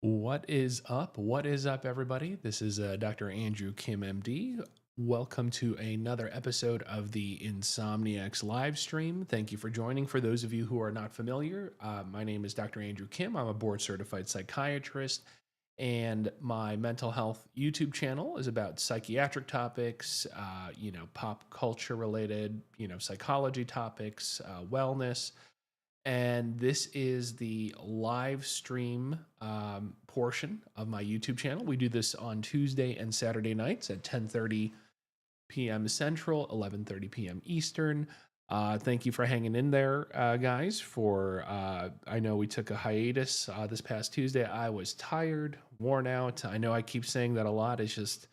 What is up? What is up, everybody? This is Dr. Andrew Kim, MD. Welcome to another episode of the Insomniacs live stream. Thank you for joining. For those of you who are not familiar, my name is Dr. Andrew Kim. I'm a board certified psychiatrist, and my mental health YouTube channel is about psychiatric topics, pop culture related, psychology topics, wellness. And this is the live stream portion of my YouTube channel. We do this on Tuesday and Saturday nights at 10:30 p.m. Central, 11:30 p.m. Eastern. Thank you for hanging in there, guys. I know we took a hiatus this past Tuesday. I was tired, worn out. I know I keep saying that a lot. It's just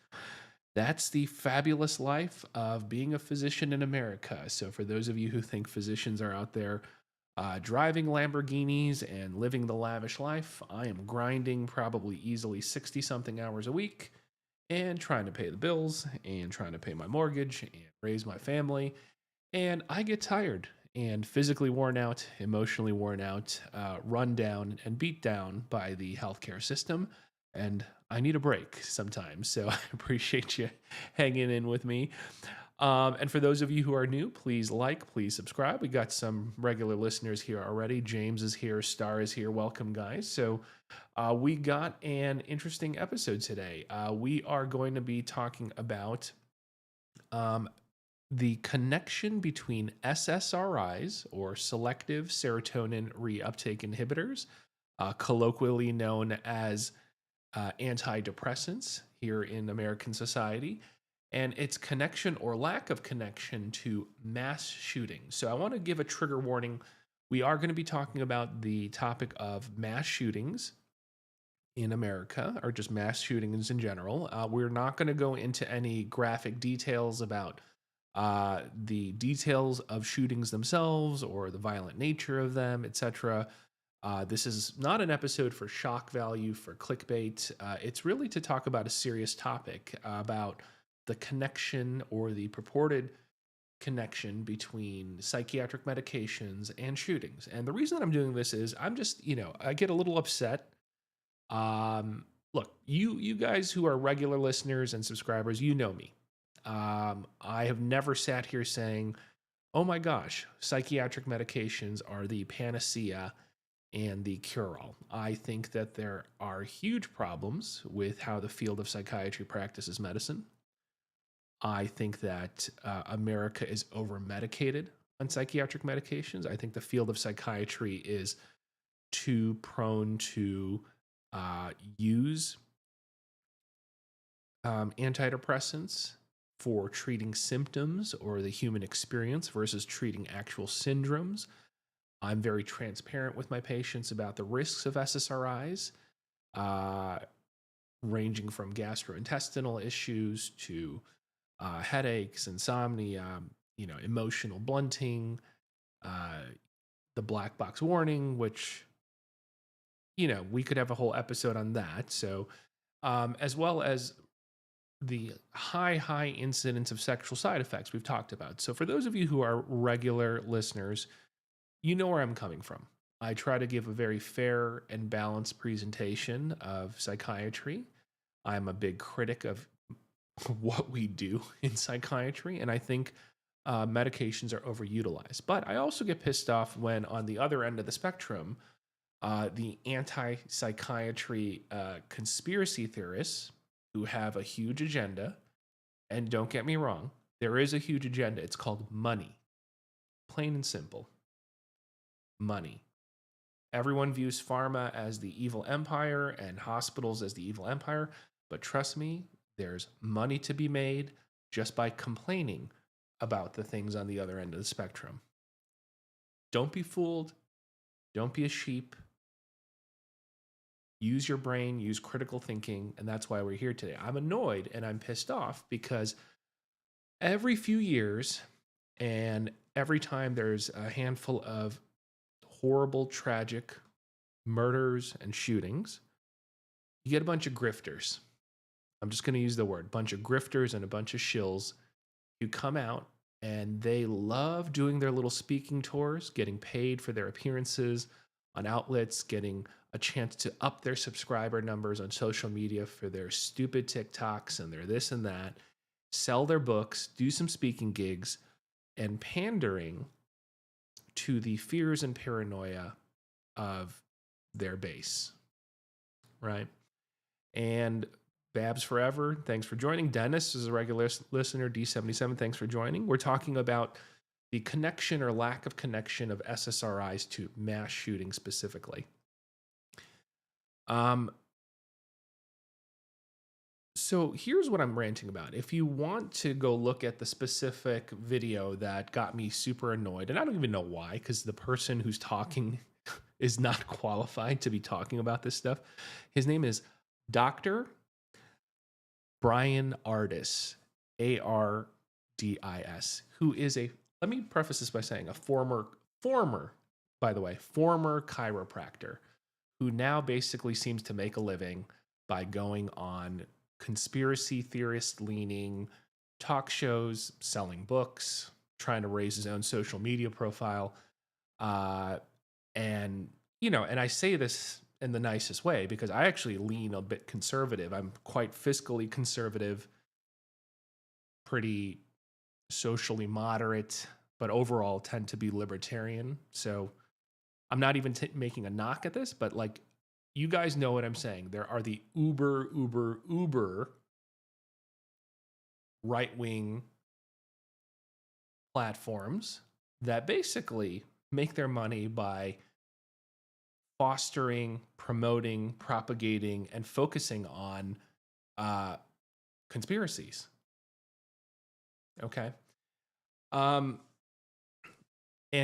that's the fabulous life of being a physician in America. So for those of you who think physicians are out there driving Lamborghinis and living the lavish life, I am grinding probably easily 60 something hours a week and trying to pay the bills and trying to pay my mortgage and raise my family. And I get tired and physically worn out, emotionally worn out, run down and beat down by the healthcare system. And I need a break sometimes. So I appreciate you hanging in with me. And for those of you who are new, please please subscribe. We got some regular listeners here already. James is here, Star is here. Welcome, guys. So we got an interesting episode today. We are going to be talking about the connection between SSRIs, or selective serotonin reuptake inhibitors, colloquially known as antidepressants here in American society, and its connection or lack of connection to mass shootings. So I want to give a trigger warning. We are going to be talking about the topic of mass shootings in America, or just mass shootings in general. We're not going to go into any graphic details about the details of shootings themselves or the violent nature of them, etc. This is not an episode for shock value, for clickbait. It's really to talk about a serious topic about the connection or the purported connection between psychiatric medications and shootings. And the reason that I'm doing this is I'm just, I get a little upset. Look, you guys who are regular listeners and subscribers, you know me. I have never sat here saying, oh my gosh, psychiatric medications are the panacea and the cure-all. I think that there are huge problems with how the field of psychiatry practices medicine. I think that America is over-medicated on psychiatric medications. I think the field of psychiatry is too prone to use antidepressants for treating symptoms or the human experience versus treating actual syndromes. I'm very transparent with my patients about the risks of SSRIs, ranging from gastrointestinal issues to headaches, insomnia, emotional blunting, the black box warning, which, we could have a whole episode on that. So, as well as the high incidence of sexual side effects we've talked about. So for those of you who are regular listeners, you know where I'm coming from. I try to give a very fair and balanced presentation of psychiatry. I'm a big critic of what we do in psychiatry, and I think medications are overutilized. But I also get pissed off when, on the other end of the spectrum, the anti-psychiatry conspiracy theorists who have a huge agenda, and don't get me wrong, there is a huge agenda. It's called money. Plain and simple. Money. Everyone views pharma as the evil empire and hospitals as the evil empire, but trust me, there's money to be made just by complaining about the things on the other end of the spectrum. Don't be fooled. Don't be a sheep. Use your brain, use critical thinking, and that's why we're here today. I'm annoyed and I'm pissed off because every few years and every time there's a handful of horrible, tragic murders and shootings, you get a bunch of grifters. I'm just going to use the word, bunch of grifters and a bunch of shills who come out and they love doing their little speaking tours, getting paid for their appearances on outlets, getting a chance to up their subscriber numbers on social media for their stupid TikToks and their this and that, sell their books, do some speaking gigs, and pandering to the fears and paranoia of their base, right? And Babs Forever, thanks for joining. Dennis is a regular listener. D77, thanks for joining. We're talking about the connection or lack of connection of SSRIs to mass shooting specifically. So here's what I'm ranting about. If you want to go look at the specific video that got me super annoyed, and I don't even know why, because the person who's talking is not qualified to be talking about this stuff. His name is Dr. Brian Ardis, Ardis, who is let me preface this by saying a former chiropractor who now basically seems to make a living by going on conspiracy theorist leaning talk shows, selling books, trying to raise his own social media profile. And I say this in the nicest way because I actually lean a bit conservative. I'm quite fiscally conservative, pretty socially moderate, but overall tend to be libertarian. So I'm not even making a knock at this, but like, you guys know what I'm saying. There are the uber right-wing platforms that basically make their money by fostering, promoting, propagating, and focusing on conspiracies. Okay. And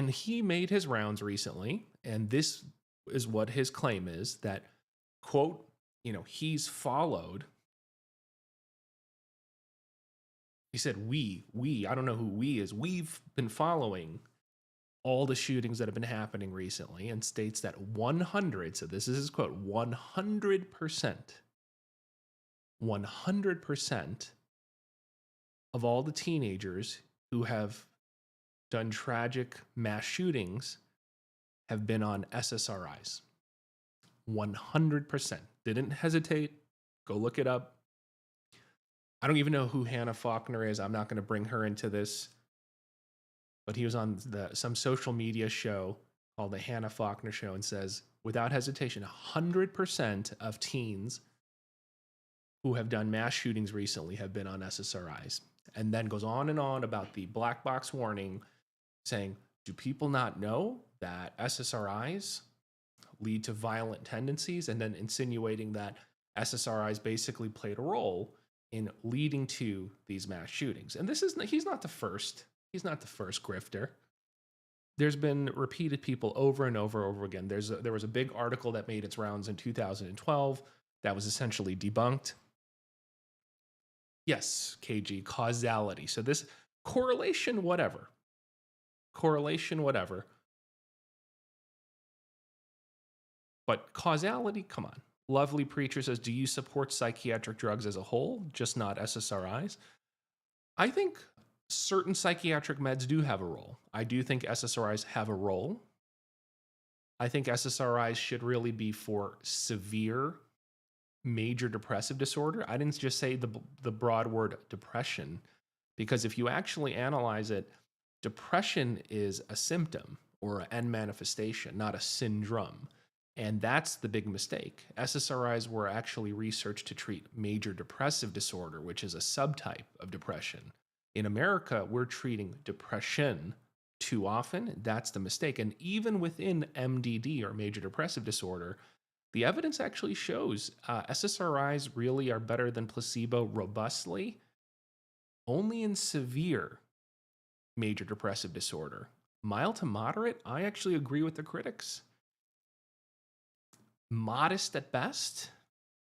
he made his rounds recently, and this is what his claim is, that, quote, he's followed. He said, I don't know who we is. We've been following all the shootings that have been happening recently, and states that 100, so this is his quote, 100% of all the teenagers who have done tragic mass shootings have been on SSRIs. 100%. Didn't hesitate. Go look it up. I don't even know who Hannah Faulkner is. I'm not going to bring her into this. But he was on some social media show called the Hannah Faulkner Show and says, without hesitation, 100% of teens who have done mass shootings recently have been on SSRIs. And then goes on and on about the black box warning, saying, do people not know that SSRIs lead to violent tendencies? And then insinuating that SSRIs basically played a role in leading to these mass shootings. And he's not the first. He's not the first grifter. There's been repeated people over and over again. There was a big article that made its rounds in 2012 that was essentially debunked. Yes, KG, causality. So this correlation, whatever. But causality, come on. Lovely Preacher says, do you support psychiatric drugs as a whole, just not SSRIs? I think certain psychiatric meds do have a role. I do think SSRIs have a role. I think SSRIs should really be for severe major depressive disorder. I didn't just say the broad word depression, because if you actually analyze it, depression is a symptom or an manifestation, not a syndrome. And that's the big mistake. SSRIs were actually researched to treat major depressive disorder, which is a subtype of depression. In America, we're treating depression too often. That's the mistake. And even within MDD, or major depressive disorder, the evidence actually shows SSRIs really are better than placebo robustly, only in severe major depressive disorder. Mild to moderate, I actually agree with the critics. Modest at best,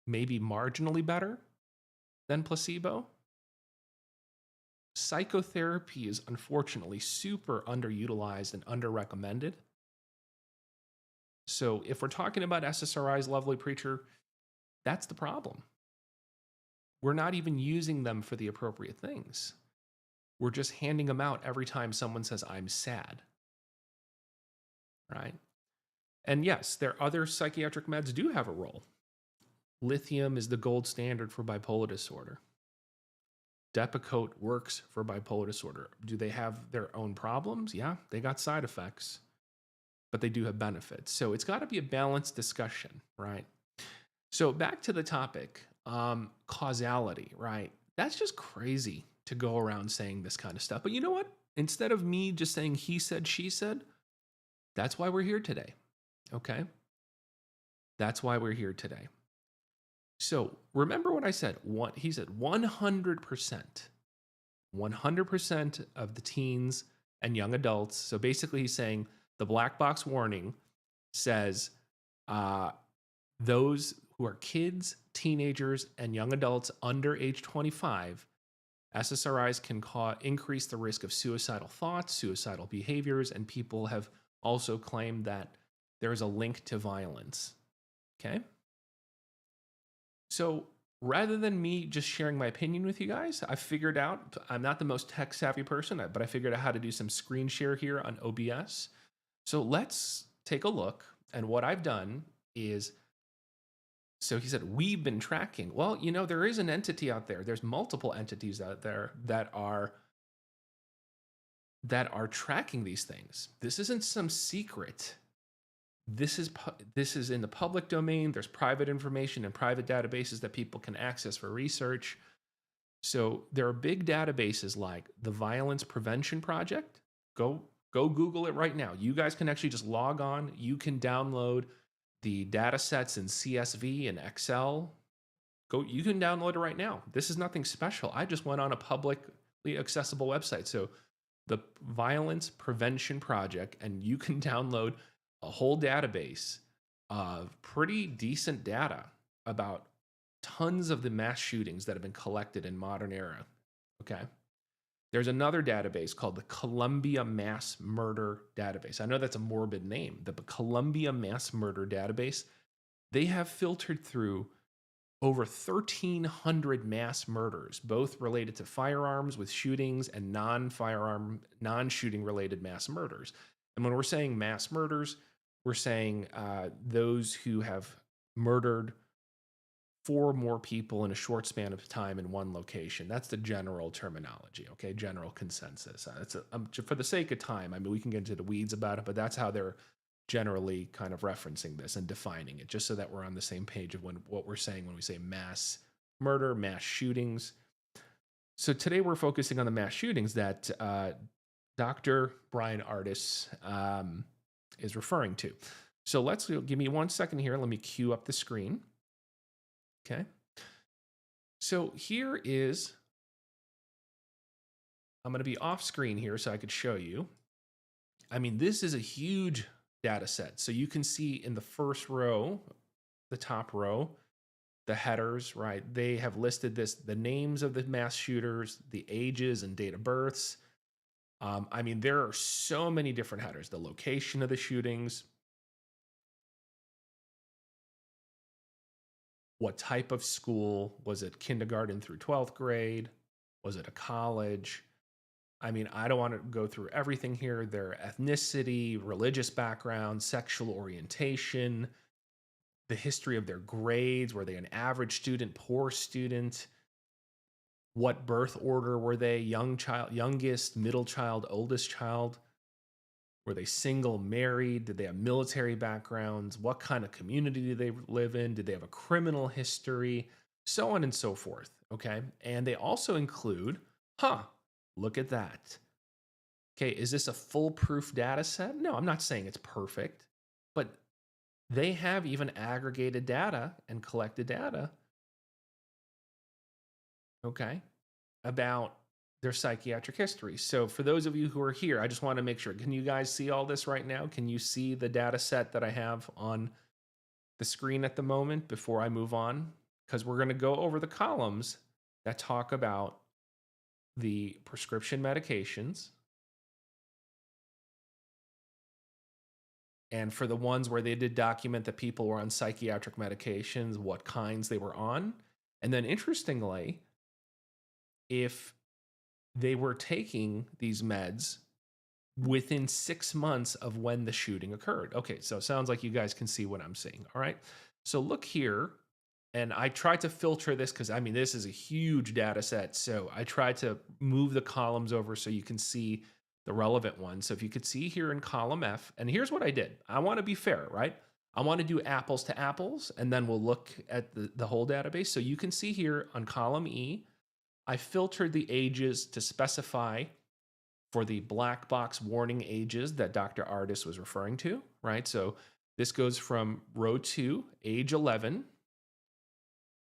maybe marginally better than placebo. Psychotherapy is unfortunately super underutilized and underrecommended. So if we're talking about SSRIs, Lovely Preacher, that's the problem. We're not even using them for the appropriate things. We're just handing them out every time someone says, I'm sad. Right? And yes, there other psychiatric meds do have a role. Lithium is the gold standard for bipolar disorder. Depakote works for bipolar disorder. Do they have their own problems? Yeah, they got side effects, but they do have benefits. So it's got to be a balanced discussion, right? So back to the topic, causality, right? That's just crazy to go around saying this kind of stuff. But you know what? Instead of me just saying he said, she said, that's why we're here today. Okay? That's why we're here today. So remember what I said. He said 100% of the teens and young adults. So basically, he's saying the black box warning says those who are kids, teenagers, and young adults under age 25, SSRIs can increase the risk of suicidal thoughts, suicidal behaviors, and people have also claimed that there is a link to violence. Okay? So rather than me just sharing my opinion with you guys, I figured out, I'm not the most tech savvy person, but I figured out how to do some screen share here on OBS. So let's take a look. And what I've done is, so he said, we've been tracking. Well, you know, there is an entity out there. There's multiple entities out there that are tracking these things. This isn't some secret. This is in the public domain. There's private information and private databases that people can access for research. So there are big databases like the Violence Prevention Project. Go Google it right now. You guys can actually just log on. You can download the data sets in CSV and Excel. You can download it right now. This is nothing special. I just went on a publicly accessible website. So the Violence Prevention Project, and you can download a whole database of pretty decent data about tons of the mass shootings that have been collected in modern era. Okay. There's another database called the Columbia Mass Murder Database. I know that's a morbid name, the Columbia Mass Murder Database. They have filtered through over 1,300 mass murders, both related to firearms with shootings and non-firearm, non-shooting related mass murders. And when we're saying mass murders, we're saying those who have murdered 4 more people in a short span of time in one location. That's the general terminology, okay? General consensus. For the sake of time, I mean, we can get into the weeds about it, but that's how they're generally kind of referencing this and defining it, just so that we're on the same page of what we're saying when we say mass murder, mass shootings. So today we're focusing on the mass shootings that Dr. Brian Ardis is referring to. So give me 1 second here. Let me queue up the screen. Okay. So here is, I'm going to be off screen here so I could show you. I mean, this is a huge data set. So you can see in the first row, the top row, the headers, right? They have listed the names of the mass shooters, the ages and date of births. I mean, there are so many different headers, the location of the shootings, what type of school, was it kindergarten through 12th grade? Was it a college? I mean, I don't want to go through everything here. Their ethnicity, religious background, sexual orientation, the history of their grades. Were they an average student, poor student? What birth order were they? Young child, youngest, middle child, oldest child? Were they single, married? Did they have military backgrounds? What kind of community did they live in? Did they have a criminal history? So on and so forth, okay? And they also include, look at that. Okay, is this a foolproof data set? No, I'm not saying it's perfect, but they have even aggregated data and collected data, okay, about their psychiatric history. So for those of you who are here, I just want to make sure, can you guys see all this right now? Can you see the data set that I have on the screen at the moment before I move on? Because we're going to go over the columns that talk about the prescription medications. And for the ones where they did document that people were on psychiatric medications, what kinds they were on. And then interestingly, if they were taking these meds within 6 months of when the shooting occurred. Okay, so it sounds like you guys can see what I'm seeing. All right. So look here, and I tried to filter this because I mean, this is a huge data set. So I tried to move the columns over so you can see the relevant ones. So if you could see here in column F, and here's what I did. I want to be fair, right? I want to do apples to apples, and then we'll look at the whole database. So you can see here on column E, I filtered the ages to specify for the black box warning ages that Dr. Ardis was referring to, right? So this goes from row 2, age 11,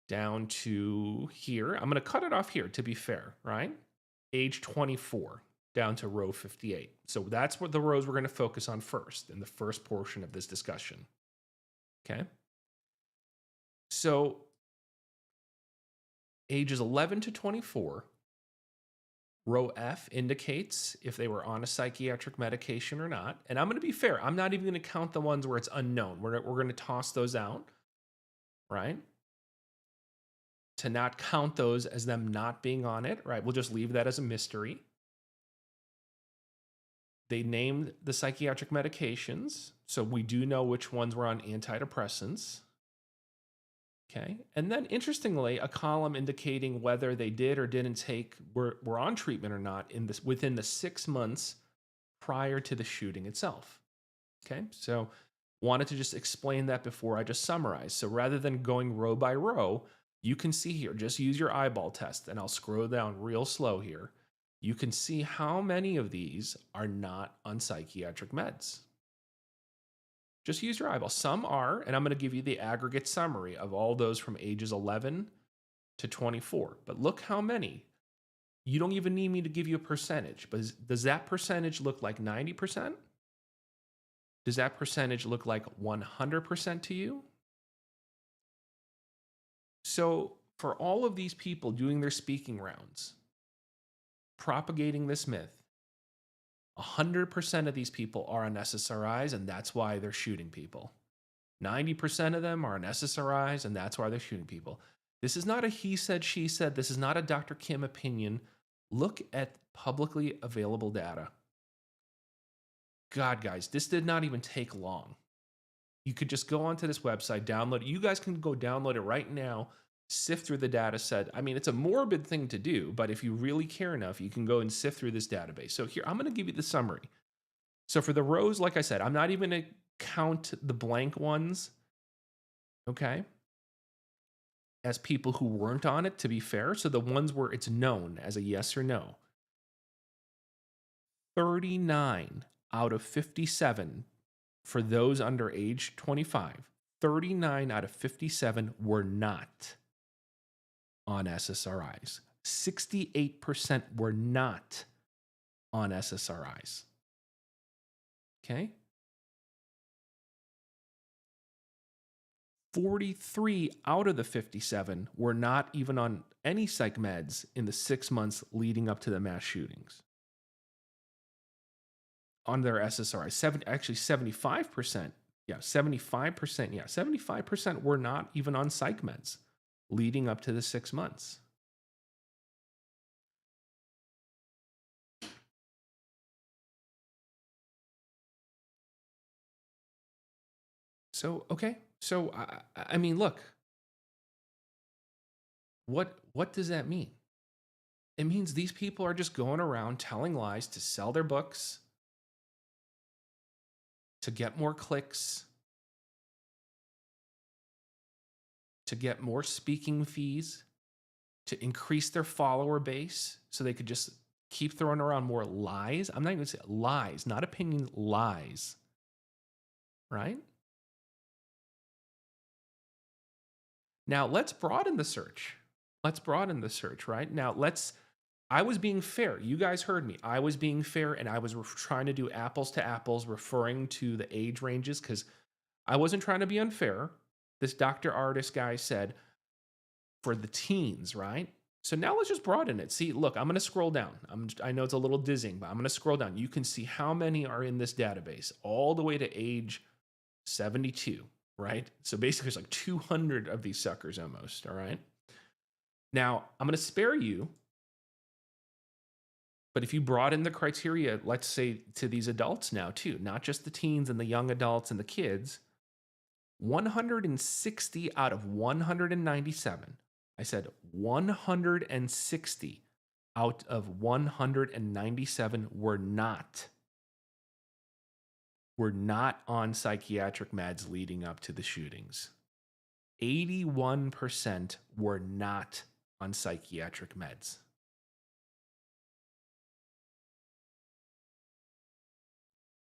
down to here. I'm going to cut it off here to be fair, right? Age 24, down to row 58. So that's what the rows we're going to focus on first in the first portion of this discussion. Okay? So ages 11 to 24, row F indicates if they were on a psychiatric medication or not. And I'm going to be fair. I'm not even going to count the ones where it's unknown. We're going to toss those out, right? To not count those as them not being on it, right? We'll just leave that as a mystery. They named the psychiatric medications, so we do know which ones were on antidepressants. Okay, and then interestingly, a column indicating whether they did or didn't take were on treatment or not in this within the 6 months prior to the shooting itself. Okay, so wanted to just explain that before I just summarize. So rather than going row by row, you can see here, just use your eyeball test, and I'll scroll down real slow here. You can see how many of these are not on psychiatric meds. Just use your eyeball. Some are, and I'm going to give you the aggregate summary of all those from ages 11 to 24. But look how many. You don't even need me to give you a percentage, but does that percentage look like 90%? Does that percentage look like 100% to you? So for all of these people doing their speaking rounds, propagating this myth, 100% of these people are on SSRIs, and that's why they're shooting people. 90% of them are on SSRIs, and that's why they're shooting people. This is not a he said, she said. This is not a Dr. Kim opinion. Look at publicly available data. God, guys, this did not even take long. You could just go onto this website, download it. You guys can go download it right now, sift through the data set. I mean, it's a morbid thing to do, but if you really care enough, you can go and sift through this database. So here, I'm going to give you the summary. So for the rows, like I said, I'm not even going to count the blank ones, okay, as people who weren't on it, to be fair. So the ones where it's known as a yes or no. 39 out of 57 for those under age 25, 39 out of 57 were not on SSRIs. 68% were not on SSRIs. Okay? 43 out of the 57 were not even on any psych meds in the 6 months leading up to the mass shootings. On their SSRIs, actually 75%, 75% were not even on psych meds leading up to the 6 months. So, okay. So, I mean, look, what does that mean? It means these people are just going around telling lies to sell their books, to get more clicks, to get more speaking fees, to increase their follower base so they could just keep throwing around more lies. I'm not even going to say lies, not opinions, lies. Right? Now, let's broaden the search. Right? Now, I was being fair. You guys heard me. I was being fair, and I was trying to do apples to apples, referring to the age ranges, because I wasn't trying to be unfair. This Dr. Ardis guy said for the teens, right? So now let's just broaden it. See, look, I'm going to scroll down. I know it's a little dizzying, but I'm going to scroll down. You can see how many are in this database, all the way to age 72, right? So basically, there's like 200 of these suckers almost, all right? Now, I'm going to spare you But if you broaden the criteria, let's say to these adults now too, not just the teens and the young adults and the kids, 160 out of 197, I said 160 out of 197 were not on psychiatric meds leading up to the shootings. 81% were not on psychiatric meds.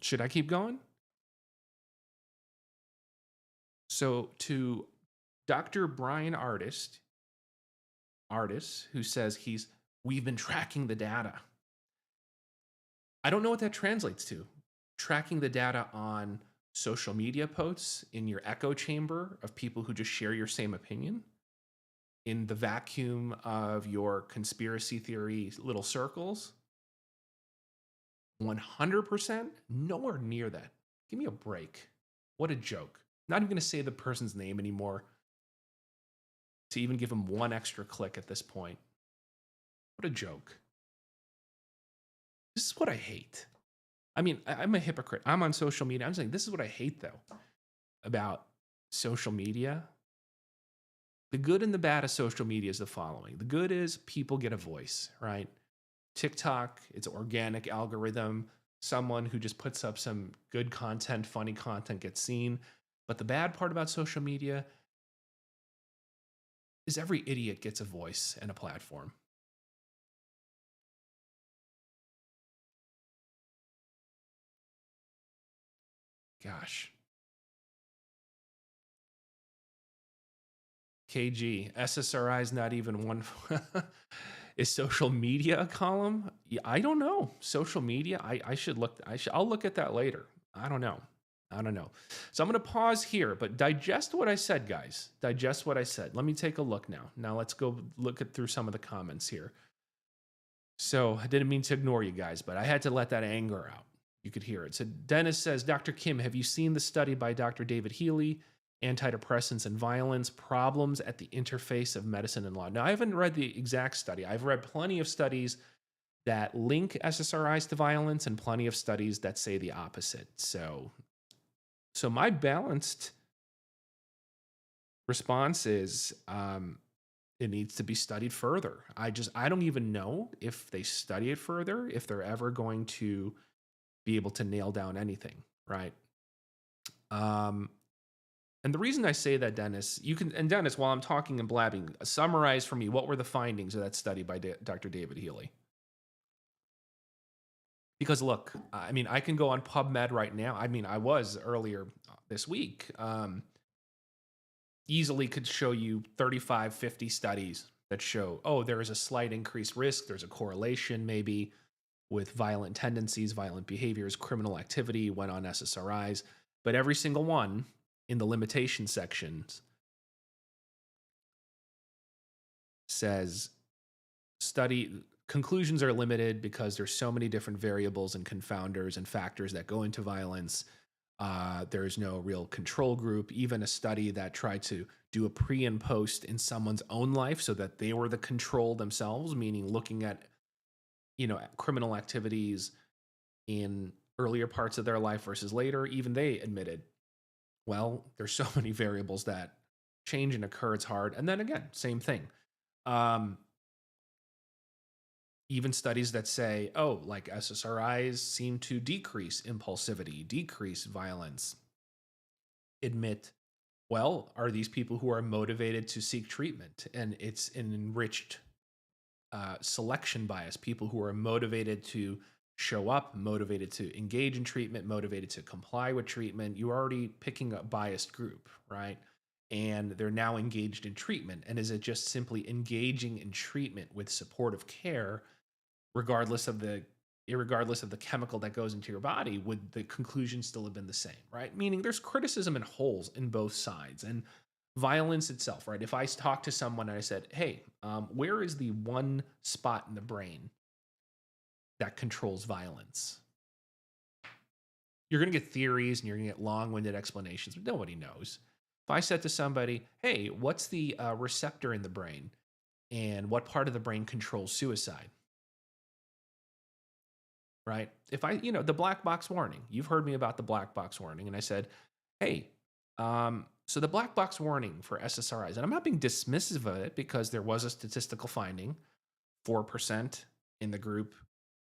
Should I keep going? So to Dr. Brian Artist, who says we've been tracking the data. I don't know what that translates to. Tracking the data on social media posts in your echo chamber of people who just share your same opinion, in the vacuum of your conspiracy theory little circles. 100%? Nowhere near that. Give me a break. What a joke. Not even going to say the person's name anymore to even give him one extra click at this point. What a joke. This is what I hate. I mean, I'm a hypocrite. I'm on social media. I'm saying this is what I hate, though, about social media. The good and the bad of social media is the following. The good is people get a voice, right? TikTok, it's an organic algorithm. Someone who just puts up some good content, funny content gets seen. But the bad part about social media is every idiot gets a voice and a platform. Gosh. KG, SSRIs not even one. Is social media a column? Yeah, I don't know. Social media, I'll look at that later. I don't know. So I'm going to pause here, but digest what I said, guys. Digest what I said. Let me take a look now. Now let's go look through some of the comments here. So I didn't mean to ignore you guys, but I had to let that anger out. You could hear it. So Dennis says, Dr. Kim, have you seen the study by Dr. David Healy, Antidepressants and Violence, Problems at the Interface of Medicine and Law? Now, I haven't read the exact study. I've read plenty of studies that link SSRIs to violence and plenty of studies that say the opposite. So my balanced response is it needs to be studied further. I don't even know if they study it further, if they're ever going to be able to nail down anything, right? And the reason I say that, Dennis, Dennis, while I'm talking and blabbing, summarize for me, what were the findings of that study by Dr. David Healy? Because look, I mean, I can go on PubMed right now. I mean, I was earlier this week, easily could show you 35, 50 studies that show, oh, there is a slight increased risk. There's a correlation maybe with violent tendencies, violent behaviors, criminal activity, went on SSRIs. But every single one in the limitation sections says conclusions are limited because there's so many different variables and confounders and factors that go into violence. There's no real control group. Even a study that tried to do a pre and post in someone's own life so that they were the control themselves, meaning looking at, criminal activities in earlier parts of their life versus later, even they admitted, well, there's so many variables that change and occur. It's hard. And then again, same thing. Even studies that say, oh, like SSRIs seem to decrease impulsivity, decrease violence, admit, well, are these people who are motivated to seek treatment? And it's an enriched selection bias, people who are motivated to show up, motivated to engage in treatment, motivated to comply with treatment. You're already picking a biased group, right? And they're now engaged in treatment. And is it just simply engaging in treatment with supportive care, regardless of the chemical that goes into your body, would the conclusion still have been the same, right? Meaning there's criticism and holes in both sides. And violence itself, right? If I talk to someone and I said, hey, where is the one spot in the brain that controls violence? You're going to get theories and you're going to get long-winded explanations, but nobody knows. If I said to somebody, hey, what's the receptor in the brain and what part of the brain controls suicide? right? If the black box warning, you've heard me about the black box warning. And I said, hey, so the black box warning for SSRIs, and I'm not being dismissive of it because there was a statistical finding, 4% in the group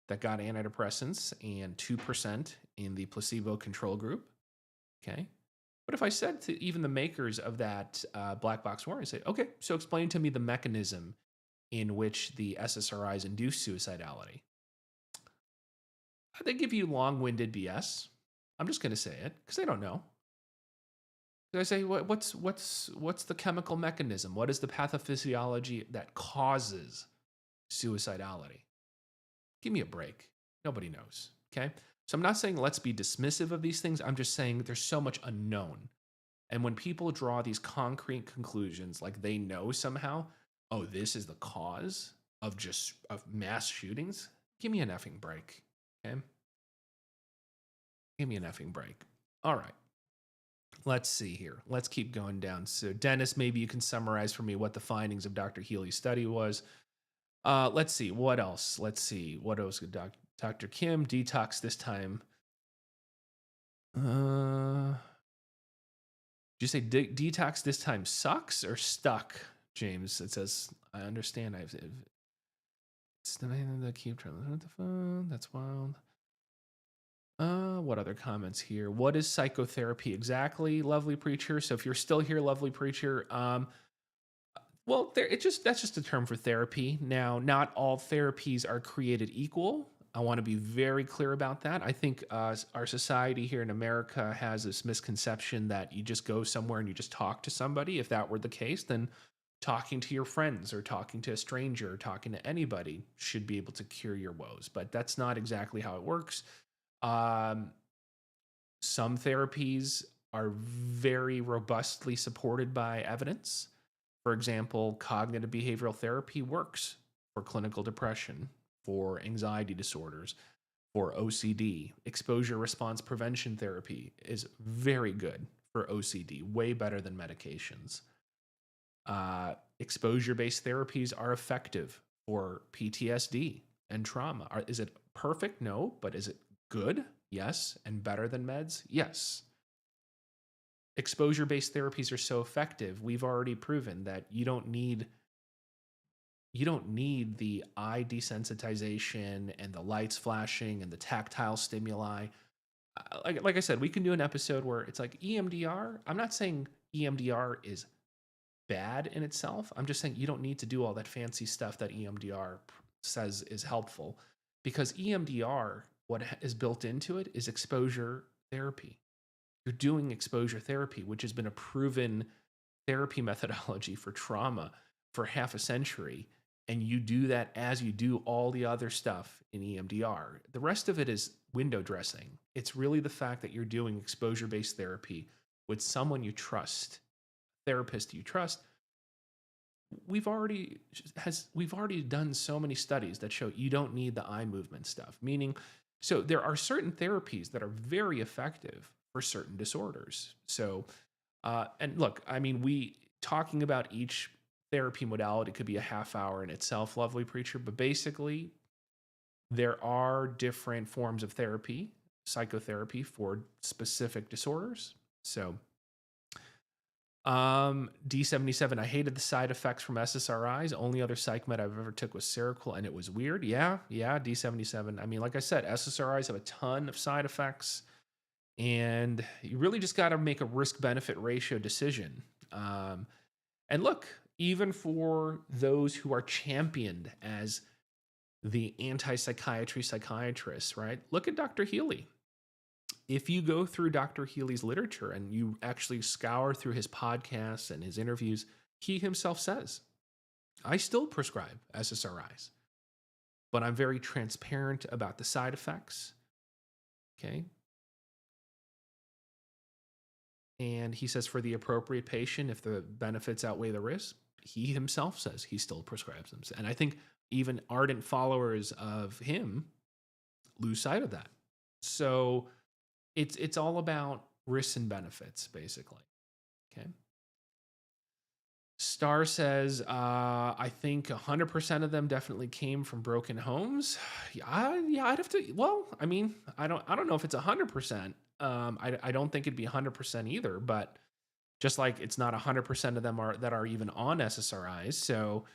that got antidepressants and 2% in the placebo control group. Okay. But if I said to even the makers of that black box warning, say, okay, so explain to me the mechanism in which the SSRIs induce suicidality. They give you long-winded BS. I'm just going to say it because they don't know. I say, what's the chemical mechanism? What is the pathophysiology that causes suicidality? Give me a break. Nobody knows. Okay. So I'm not saying let's be dismissive of these things. I'm just saying there's so much unknown. And when people draw these concrete conclusions, like they know somehow, oh, this is the cause of mass shootings, give me an effing break. Okay. Give me an effing break. All right. Let's see here. Let's keep going down. So, Dennis, maybe you can summarize for me what the findings of Dr. Healy's study was. Let's see. What else? Let's see. What else? Dr. Kim, detox this time. Did you say detox this time sucks or stuck, James? It says, I understand. It's the man that keep trying to the phone. That's wild. What other comments here? What is psychotherapy exactly, lovely preacher? So if you're still here, lovely preacher, well, that's just a term for therapy. Now, not all therapies are created equal. I want to be very clear about that. I think our society here in America has this misconception that you just go somewhere and you just talk to somebody. If that were the case, then talking to your friends or talking to a stranger or talking to anybody should be able to cure your woes. But that's not exactly how it works. Some therapies are very robustly supported by evidence. For example, cognitive behavioral therapy works for clinical depression, for anxiety disorders, for OCD. Exposure response prevention therapy is very good for OCD, way better than medications. Exposure-based therapies are effective for PTSD and trauma. Is it perfect? No, but is it good? Yes. And better than meds? Yes. Exposure-based therapies are so effective. We've already proven that you don't need the eye desensitization and the lights flashing and the tactile stimuli. Like I said, we can do an episode where it's like EMDR. I'm not saying EMDR is bad in itself. I'm just saying you don't need to do all that fancy stuff that EMDR says is helpful, because EMDR, what is built into it is exposure therapy. You're doing exposure therapy, which has been a proven therapy methodology for trauma for half a century. And you do that as you do all the other stuff in EMDR. The rest of it is window dressing. It's really the fact that you're doing exposure-based therapy with someone you trust, therapist you trust. We've already done so many studies that show you don't need the eye movement stuff. Meaning, so there are certain therapies that are very effective for certain disorders. So, and look, I mean, we talking about each therapy modality could be a half hour in itself, lovely preacher. But basically, there are different forms of therapy, psychotherapy for specific disorders. So, D77, I hated the side effects from SSRIs. Only other psych med I've ever took was Seroquel, and it was weird. Yeah, D77. I mean, like I said, SSRIs have a ton of side effects, and you really just got to make a risk-benefit ratio decision. And look, even for those who are championed as the anti-psychiatry psychiatrists, right? Look at Dr. Healy. If you go through Dr. Healy's literature and you actually scour through his podcasts and his interviews, he himself says, I still prescribe SSRIs, but I'm very transparent about the side effects. Okay. And he says for the appropriate patient, if the benefits outweigh the risk, he himself says he still prescribes them. And I think even ardent followers of him lose sight of that. So it's all about risks and benefits, basically. Okay. Star says, I think 100% of them definitely came from broken homes. Yeah, I'd have to. Well, I mean, I don't know if it's 100%. I don't think it'd be 100% either. But just like it's not 100% of them are that are even on SSRIs. So,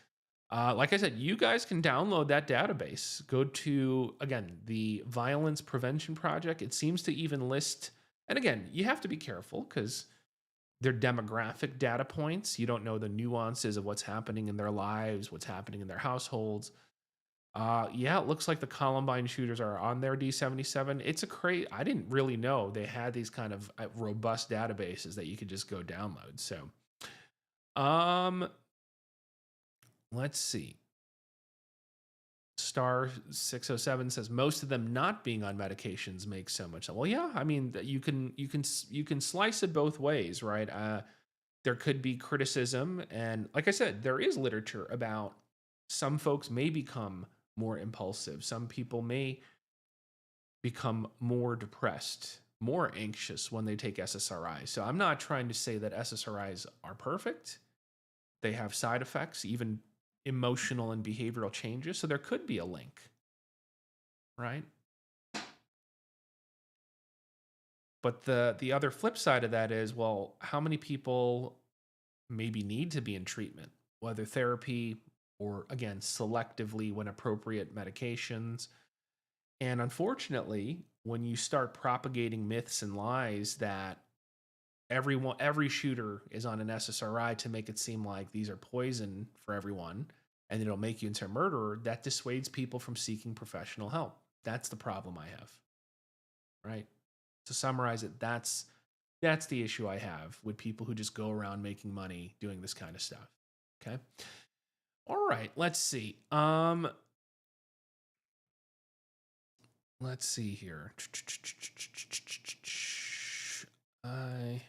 like I said, you guys can download that database. Go to again the Violence Prevention Project. It seems to even list, and again, you have to be careful because their demographic data points. You don't know the nuances of what's happening in their lives, what's happening in their households. Yeah, it looks like the Columbine shooters are on their D77. It's a crazy. I didn't really know they had these kind of robust databases that you could just go download. So, um, let's see. Star 607 says most of them not being on medications makes so much sense. Well, yeah, I mean you can slice it both ways, right? There could be criticism, and like I said, there is literature about some folks may become more impulsive. Some people may become more depressed, more anxious when they take SSRIs. So I'm not trying to say that SSRIs are perfect. They have side effects, even emotional and behavioral changes. So there could be a link, right? But the other flip side of that is, well, how many people maybe need to be in treatment, whether therapy or again selectively when appropriate medications. And unfortunately, when you start propagating myths and lies that every shooter is on an SSRI to make it seem like these are poison for everyone and it'll make you into a murderer, that dissuades people from seeking professional help. That's the problem I have. Right? To summarize it, that's the issue I have with people who just go around making money doing this kind of stuff. Okay. All right, let's see. Let's see here. I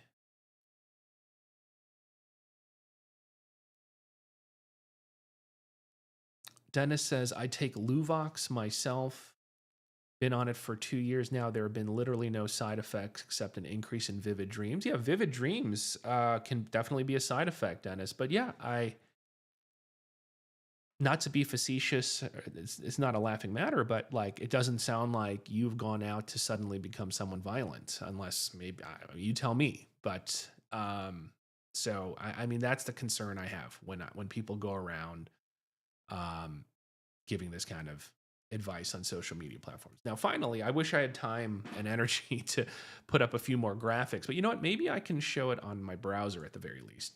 Dennis says I take Luvox myself. Been on it for 2 years now. There have been literally no side effects except an increase in vivid dreams. Yeah, vivid dreams can definitely be a side effect, Dennis. But yeah, not to be facetious, it's not a laughing matter, but like it doesn't sound like you've gone out to suddenly become someone violent, unless maybe you tell me. But so I mean that's the concern I have when people go around um, giving this kind of advice on social media platforms. Now, finally, I wish I had time and energy to put up a few more graphics, but you know what? Maybe I can show it on my browser at the very least,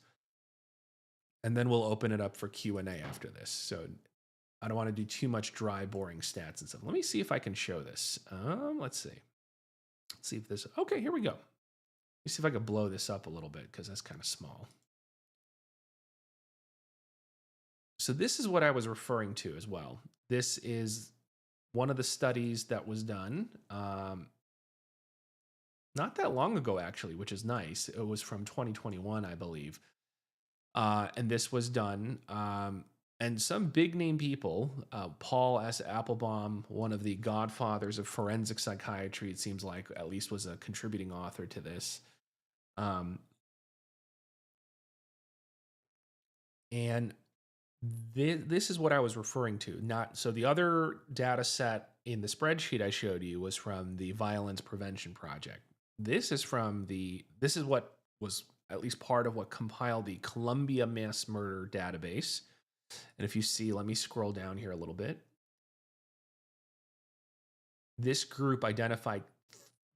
and then we'll open it up for Q&A after this. So I don't want to do too much dry, boring stats and stuff. Let me see if I can show this. Let's see. Let's see if this. Okay, here we go. Let me see if I can blow this up a little bit because that's kind of small. So this is what I was referring to as well. This is one of the studies that was done not that long ago, actually, which is nice. It was from 2021, I believe. And this was done. And some big name people, Paul S. Applebaum, one of the godfathers of forensic psychiatry, it seems like, at least was a contributing author to this. And this is what I was referring to. Not so the other data set in the spreadsheet I showed you was from the Violence Prevention Project. This is what was at least part of what compiled the Columbia Mass Murder Database. And if you see, let me scroll down here a little bit. This group identified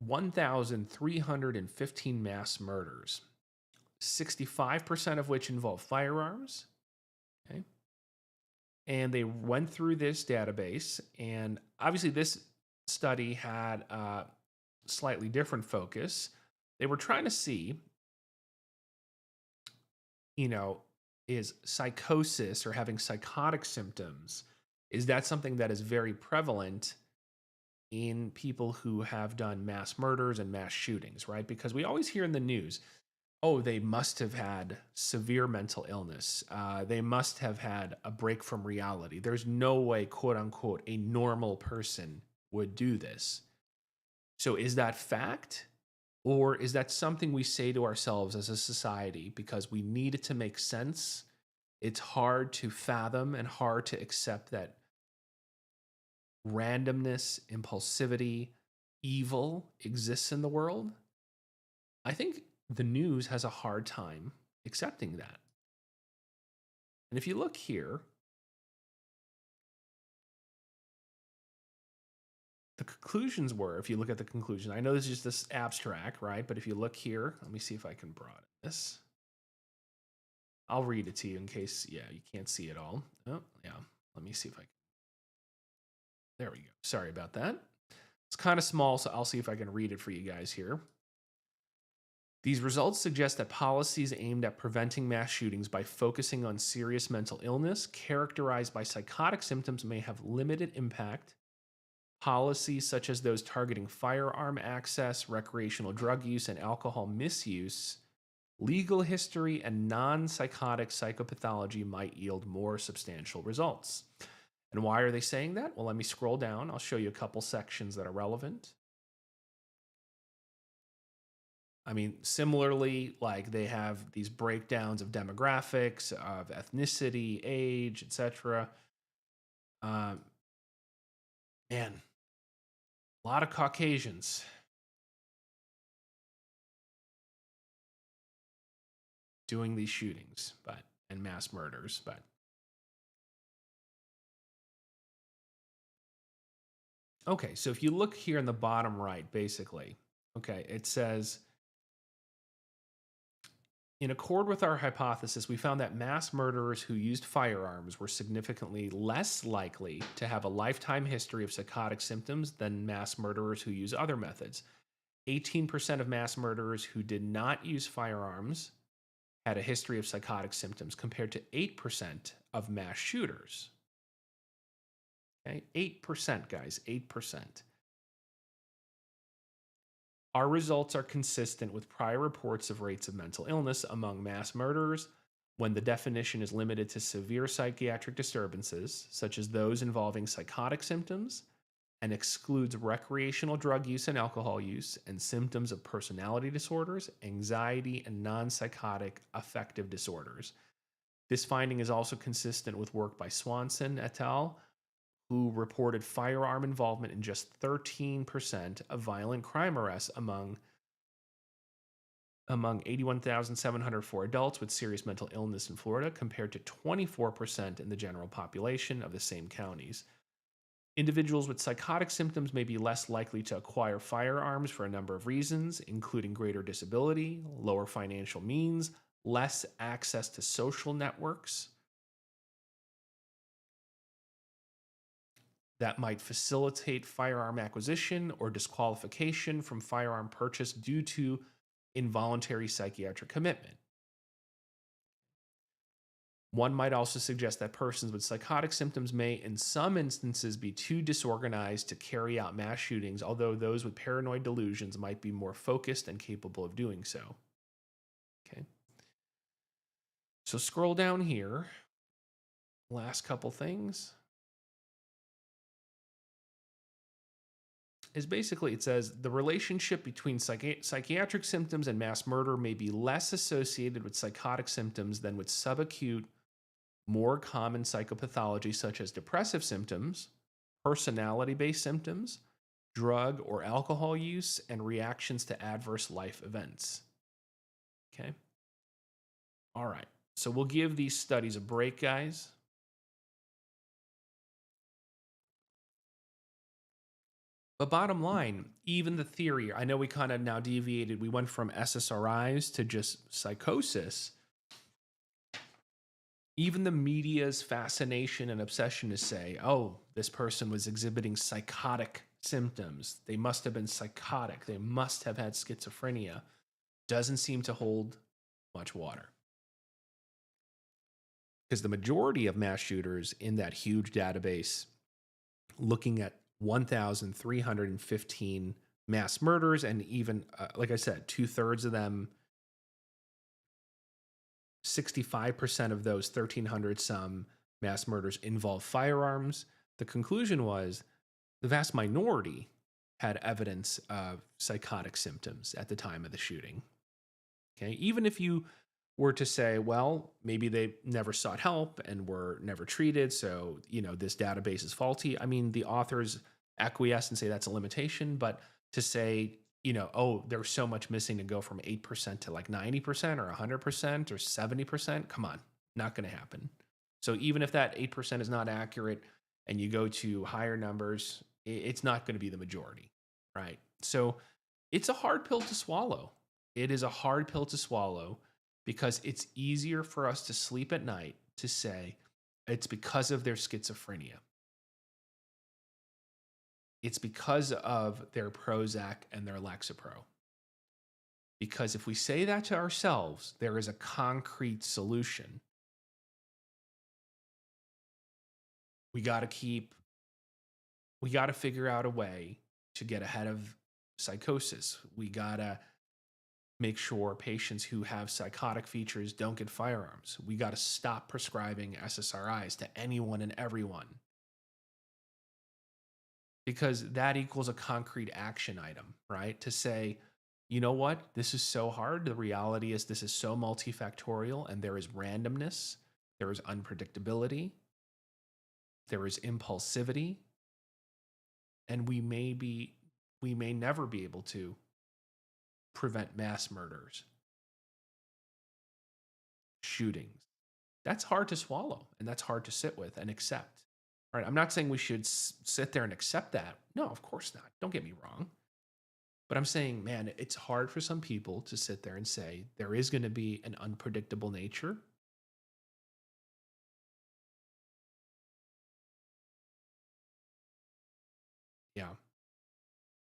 1,315 mass murders, 65% of which involve firearms. Okay. And they went through this database, and obviously this study had a slightly different focus. They were trying to see, is psychosis or having psychotic symptoms, is that something that is very prevalent in people who have done mass murders and mass shootings, right? Because we always hear in the news, oh, they must have had severe mental illness. They must have had a break from reality. There's no way, quote unquote, a normal person would do this. So is that fact? Or is that something we say to ourselves as a society because we need it to make sense It's hard to fathom and hard to accept that randomness, impulsivity, evil exists in the world. I think the news has a hard time accepting that. And if you look here, the conclusions were, if you look at the conclusion, I know this is just this abstract, right? But if you look here, let me see if I can broaden this. I'll read it to you in case, yeah, you can't see it all. Oh, yeah. Let me see if I can. There we go. Sorry about that. It's kind of small, so I'll see if I can read it for you guys here. These results suggest that policies aimed at preventing mass shootings by focusing on serious mental illness characterized by psychotic symptoms may have limited impact. Policies such as those targeting firearm access, recreational drug use, and alcohol misuse, legal history, and non-psychotic psychopathology might yield more substantial results. And why are they saying that? Well, let me scroll down. I'll show you a couple sections that are relevant. I mean, similarly, like they have these breakdowns of demographics, of ethnicity, age, etc. Man, a lot of Caucasians doing these shootings, and mass murders, but okay. So if you look here in the bottom right, basically, okay, it says, in accord with our hypothesis, we found that mass murderers who used firearms were significantly less likely to have a lifetime history of psychotic symptoms than mass murderers who use other methods. 18% of mass murderers who did not use firearms had a history of psychotic symptoms compared to 8% of mass shooters. Okay, 8%, guys, 8%. Our results are consistent with prior reports of rates of mental illness among mass murderers when the definition is limited to severe psychiatric disturbances, such as those involving psychotic symptoms, and excludes recreational drug use and alcohol use and symptoms of personality disorders, anxiety, and non-psychotic affective disorders. This finding is also consistent with work by Swanson et al., who reported firearm involvement in just 13% of violent crime arrests among 81,704 adults with serious mental illness in Florida, compared to 24% in the general population of the same counties. Individuals with psychotic symptoms may be less likely to acquire firearms for a number of reasons, including greater disability, lower financial means, less access to social networks that might facilitate firearm acquisition or disqualification from firearm purchase due to involuntary psychiatric commitment. One might also suggest that persons with psychotic symptoms may, in some instances, be too disorganized to carry out mass shootings, although those with paranoid delusions might be more focused and capable of doing so. Okay. So scroll down here. Last couple things is basically, it says the relationship between psychiatric symptoms and mass murder may be less associated with psychotic symptoms than with subacute, more common psychopathology such as depressive symptoms, personality-based symptoms, drug or alcohol use, and reactions to adverse life events. Okay. All right. So we'll give these studies a break, guys. But bottom line, even the theory, I know we kind of now deviated. We went from SSRIs to just psychosis. Even the media's fascination and obsession to say, oh, this person was exhibiting psychotic symptoms. They must have been psychotic. They must have had schizophrenia. Doesn't seem to hold much water. Because the majority of mass shooters in that huge database, looking at 1,315 mass murders, and even, like I said, 2/3 of them, 65% of those 1,300 some mass murders involve firearms. The conclusion was the vast minority had evidence of psychotic symptoms at the time of the shooting. Okay, even if you were to say, well, maybe they never sought help and were never treated, so this database is faulty. I mean, the authors acquiesce and say that's a limitation, but to say, oh, there's so much missing to go from 8% to like 90% or 100% or 70%, come on, not going to happen. So even if that 8% is not accurate and you go to higher numbers, it's not going to be the majority, right? So it's a hard pill to swallow. It is a hard pill to swallow because it's easier for us to sleep at night to say it's because of their schizophrenia. It's because of their Prozac and their Lexapro. Because if we say that to ourselves, there is a concrete solution. We got to figure out a way to get ahead of psychosis. We got to make sure patients who have psychotic features don't get firearms. We got to stop prescribing SSRIs to anyone and everyone, because that equals a concrete action item, right? To say, you know what, this is so hard. The reality is this is so multifactorial, and there is randomness, there is unpredictability, there is impulsivity, and we may never be able to prevent mass murders, shootings. That's hard to swallow, and that's hard to sit with and accept. Right? I'm not saying we should sit there and accept that. No, of course not. Don't get me wrong. But I'm saying, man, it's hard for some people to sit there and say there is going to be an unpredictable nature. Yeah.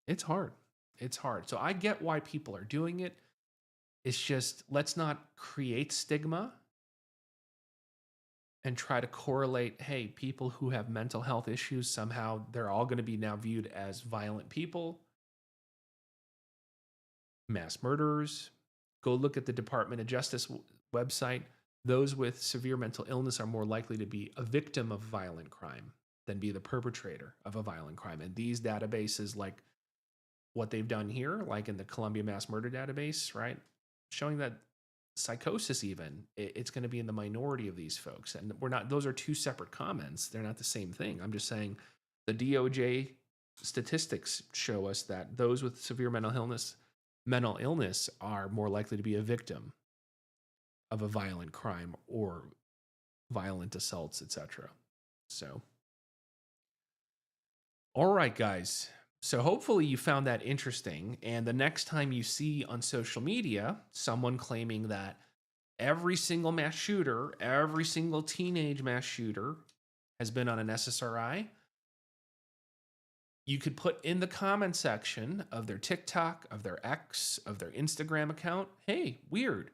It's hard. It's hard. So I get why people are doing it. It's just, let's not create stigma and try to correlate, hey, people who have mental health issues, somehow they're all going to be now viewed as violent people, mass murderers. Go look at the Department of Justice website. Those with severe mental illness are more likely to be a victim of violent crime than be the perpetrator of a violent crime. And these databases, like what they've done here, like in the Columbia Mass Murder Database, right, showing that psychosis, even it's going to be in the minority of these folks. And we're not, those are two separate comments. They're not the same thing. I'm just saying the DOJ statistics show us that those with severe mental illness are more likely to be a victim of a violent crime or violent assaults, etc. So, all right, guys. So hopefully you found that interesting. And the next time you see on social media someone claiming that every single mass shooter, every single teenage mass shooter has been on an SSRI, you could put in the comment section of their TikTok, of their X, of their Instagram account, hey, weird.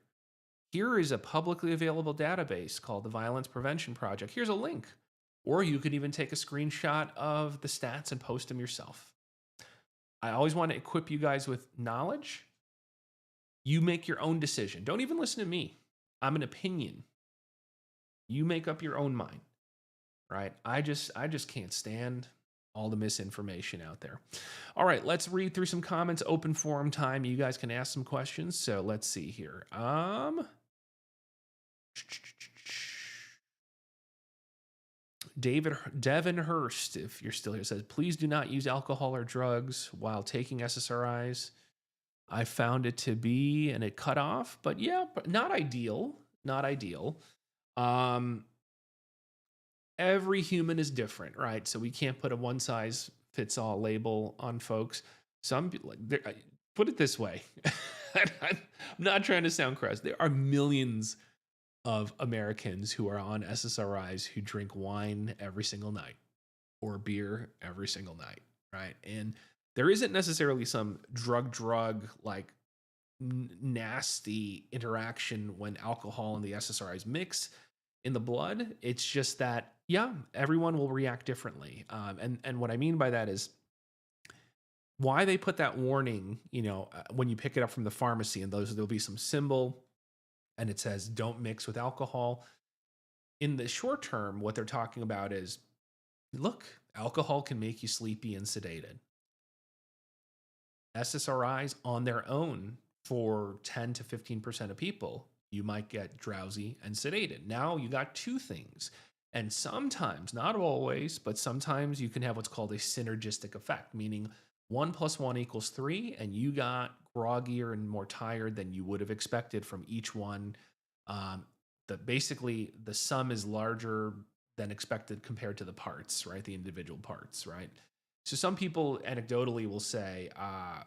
Here is a publicly available database called the Violence Prevention Project. Here's a link. Or you could even take a screenshot of the stats and post them yourself. I always want to equip you guys with knowledge. You make your own decision. Don't even listen to me. I'm an opinion. You make up your own mind, right? I just can't stand all the misinformation out there. All right, let's read through some comments. Open forum time. You guys can ask some questions. So let's see here. Devin Hurst, if you're still here, says, please do not use alcohol or drugs while taking SSRIs. I found it to be, and it cut off, but yeah, but not ideal. Not ideal. Every human is different, right? So we can't put a one size fits all label on folks. Some people, put it this way. I'm not trying to sound crass. There are millions of Americans who are on SSRIs who drink wine every single night or beer every single night, right? And there isn't necessarily some drug like nasty interaction when alcohol and the SSRIs mix in the blood. It's just that, yeah, everyone will react differently. And what I mean by that is why they put that warning, when you pick it up from the pharmacy, and there'll be some symbol and it says don't mix with alcohol. In the short term, what they're talking about is, look, alcohol can make you sleepy and sedated. SSRIs on their own for 10 to 15% of people you might get drowsy and sedated. Now you got two things. And sometimes, not always, but sometimes you can have what's called a synergistic effect, meaning 1 + 1 = 3, and you got groggier and more tired than you would have expected from each one. Um, basically the sum is larger than expected compared to the parts, right? The individual parts, right? So some people anecdotally will say,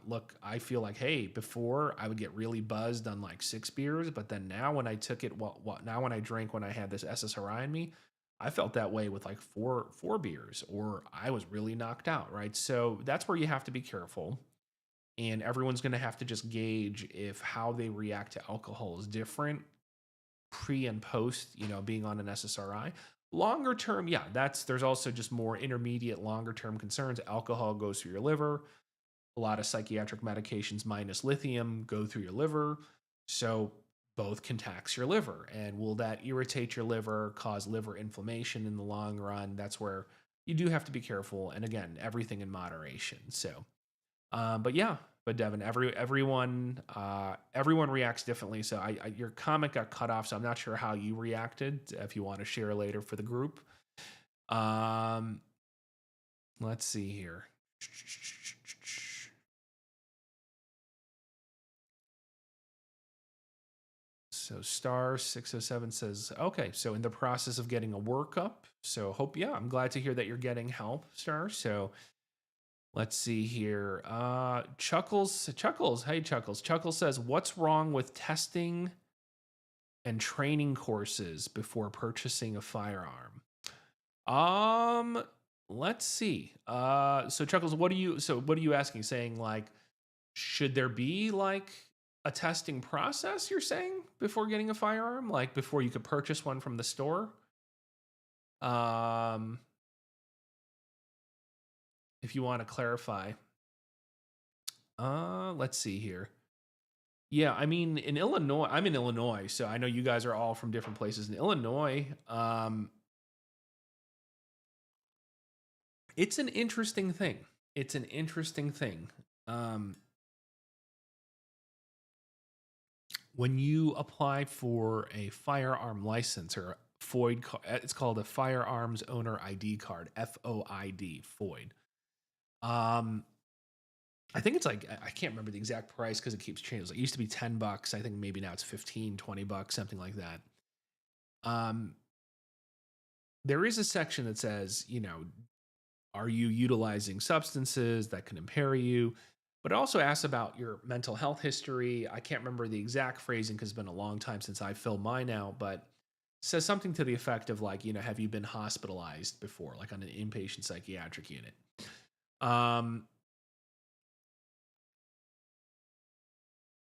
look, I feel like, hey, before I would get really buzzed on like 6 beers, but then now when I took it, now when I drank, when I had this SSRI in me, I felt that way with like four beers, or I was really knocked out, right? So that's where you have to be careful. And everyone's going to have to just gauge if how they react to alcohol is different pre and post, being on an SSRI. Longer term, yeah, there's also just more intermediate, longer term concerns. Alcohol goes through your liver. A lot of psychiatric medications minus lithium go through your liver. So both can tax your liver. And will that irritate your liver, cause liver inflammation in the long run? That's where you do have to be careful. And again, everything in moderation. So, but yeah, but Devin, everyone reacts differently. So your comment got cut off, so I'm not sure how you reacted. If you want to share later for the group, let's see here. So Star 607 says, okay, so in the process of getting a workup. So I'm glad to hear that you're getting help, Star. So let's see here. Chuckles. Hey, Chuckles. Chuckles says, what's wrong with testing and training courses before purchasing a firearm? Let's see. So Chuckles, what are you asking? Saying like, should there be like a testing process, you're saying, before getting a firearm, like before you could purchase one from the store? If you want to clarify. Let's see here. Yeah, I mean, in Illinois, I'm in Illinois, so I know you guys are all from different places. In Illinois, it's an interesting thing. When you apply for a firearm license or FOID, it's called a Firearms Owner ID card, FOID, FOID. I think it's like, I can't remember the exact price because it keeps changing. It used to be $10. I think maybe now it's $15, $20, something like that. There is a section that says, are you utilizing substances that can impair you? But it also asks about your mental health history. I can't remember the exact phrasing because it's been a long time since I filled mine out, but says something to the effect of like, have you been hospitalized before, like on an inpatient psychiatric unit?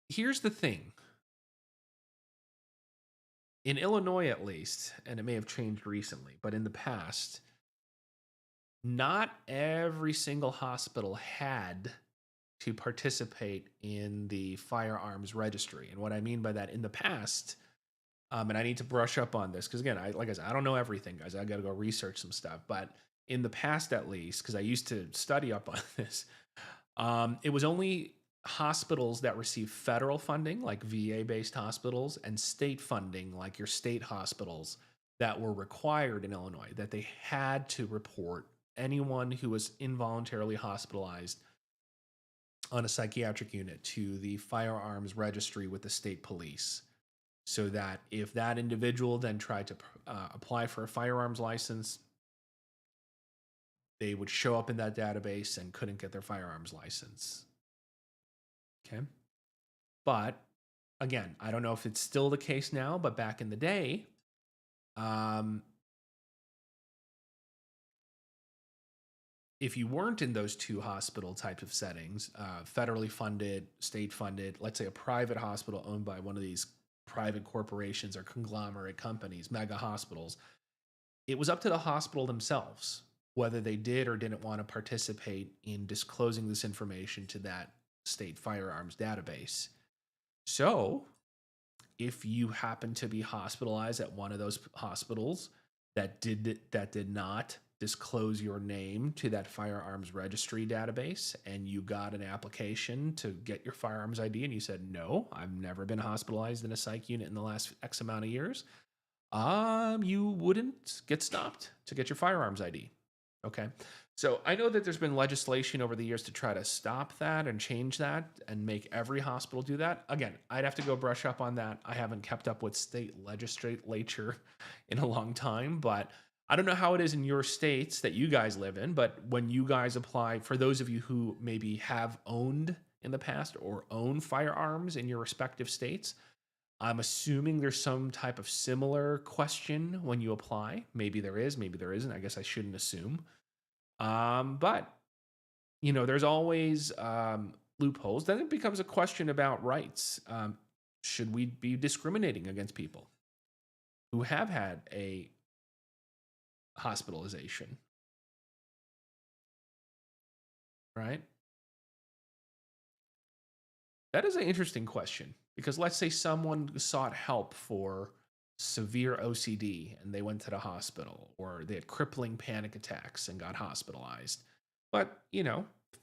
Here's the thing. In Illinois, at least, and it may have changed recently, but in the past, not every single hospital had to participate in the firearms registry. And what I mean by that, in the past, and I need to brush up on this because again, like I said, I don't know everything, guys. I got to go research some stuff. But in the past, at least, because I used to study up on this, it was only hospitals that receive federal funding, like VA-based hospitals, and state funding, like your state hospitals, that were required in Illinois, that they had to report anyone who was involuntarily hospitalized on a psychiatric unit to the firearms registry with the state police, so that if that individual then tried to apply for a firearms license, they would show up in that database and couldn't get their firearms license. Okay. But again, I don't know if it's still the case now, but back in the day, if you weren't in those two hospital types of settings, federally funded, state funded, let's say a private hospital owned by one of these private corporations or conglomerate companies, mega hospitals, it was up to the hospital themselves whether they did or didn't want to participate in disclosing this information to that state firearms database. So if you happen to be hospitalized at one of those hospitals that did not disclose your name to that firearms registry database and you got an application to get your firearms ID and you said, no, I've never been hospitalized in a psych unit in the last X amount of years, you wouldn't get stopped to get your firearms ID. Okay. So I know that there's been legislation over the years to try to stop that and change that and make every hospital do that. Again, I'd have to go brush up on that. I haven't kept up with state legislature in a long time, but I don't know how it is in your states that you guys live in, but when you guys apply, for those of you who maybe have owned in the past or own firearms in your respective states, I'm assuming there's some type of similar question when you apply. Maybe there is, maybe there isn't. I guess I shouldn't assume. But there's always loopholes. Then it becomes a question about rights. Should we be discriminating against people who have had a hospitalization? Right? That is an interesting question because let's say someone sought help for severe OCD and they went to the hospital, or they had crippling panic attacks and got hospitalized. But,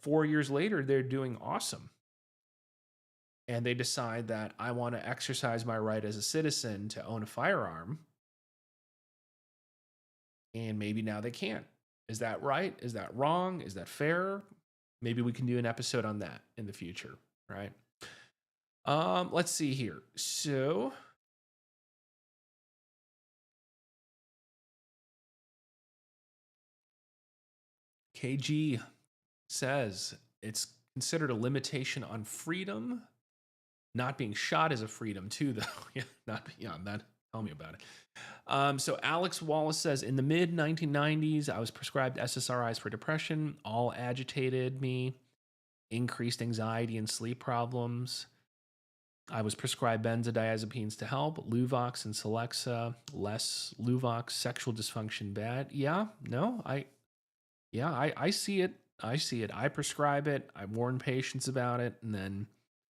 4 years later, they're doing awesome. And they decide that I want to exercise my right as a citizen to own a firearm. And maybe now they can't. Is that right? Is that wrong? Is that fair? Maybe we can do an episode on that in the future, right? Let's see here. So KG says it's considered a limitation on freedom. Not being shot is a freedom too, though. Yeah, not beyond that. Tell me about it. So Alex Wallace says, in the mid 1990s, I was prescribed SSRIs for depression. All agitated me, increased anxiety and sleep problems. I was prescribed benzodiazepines to help, Luvox and Celexa, less Luvox, sexual dysfunction bad. Yeah, no, I see it. I see it. I prescribe it. I warn patients about it. And then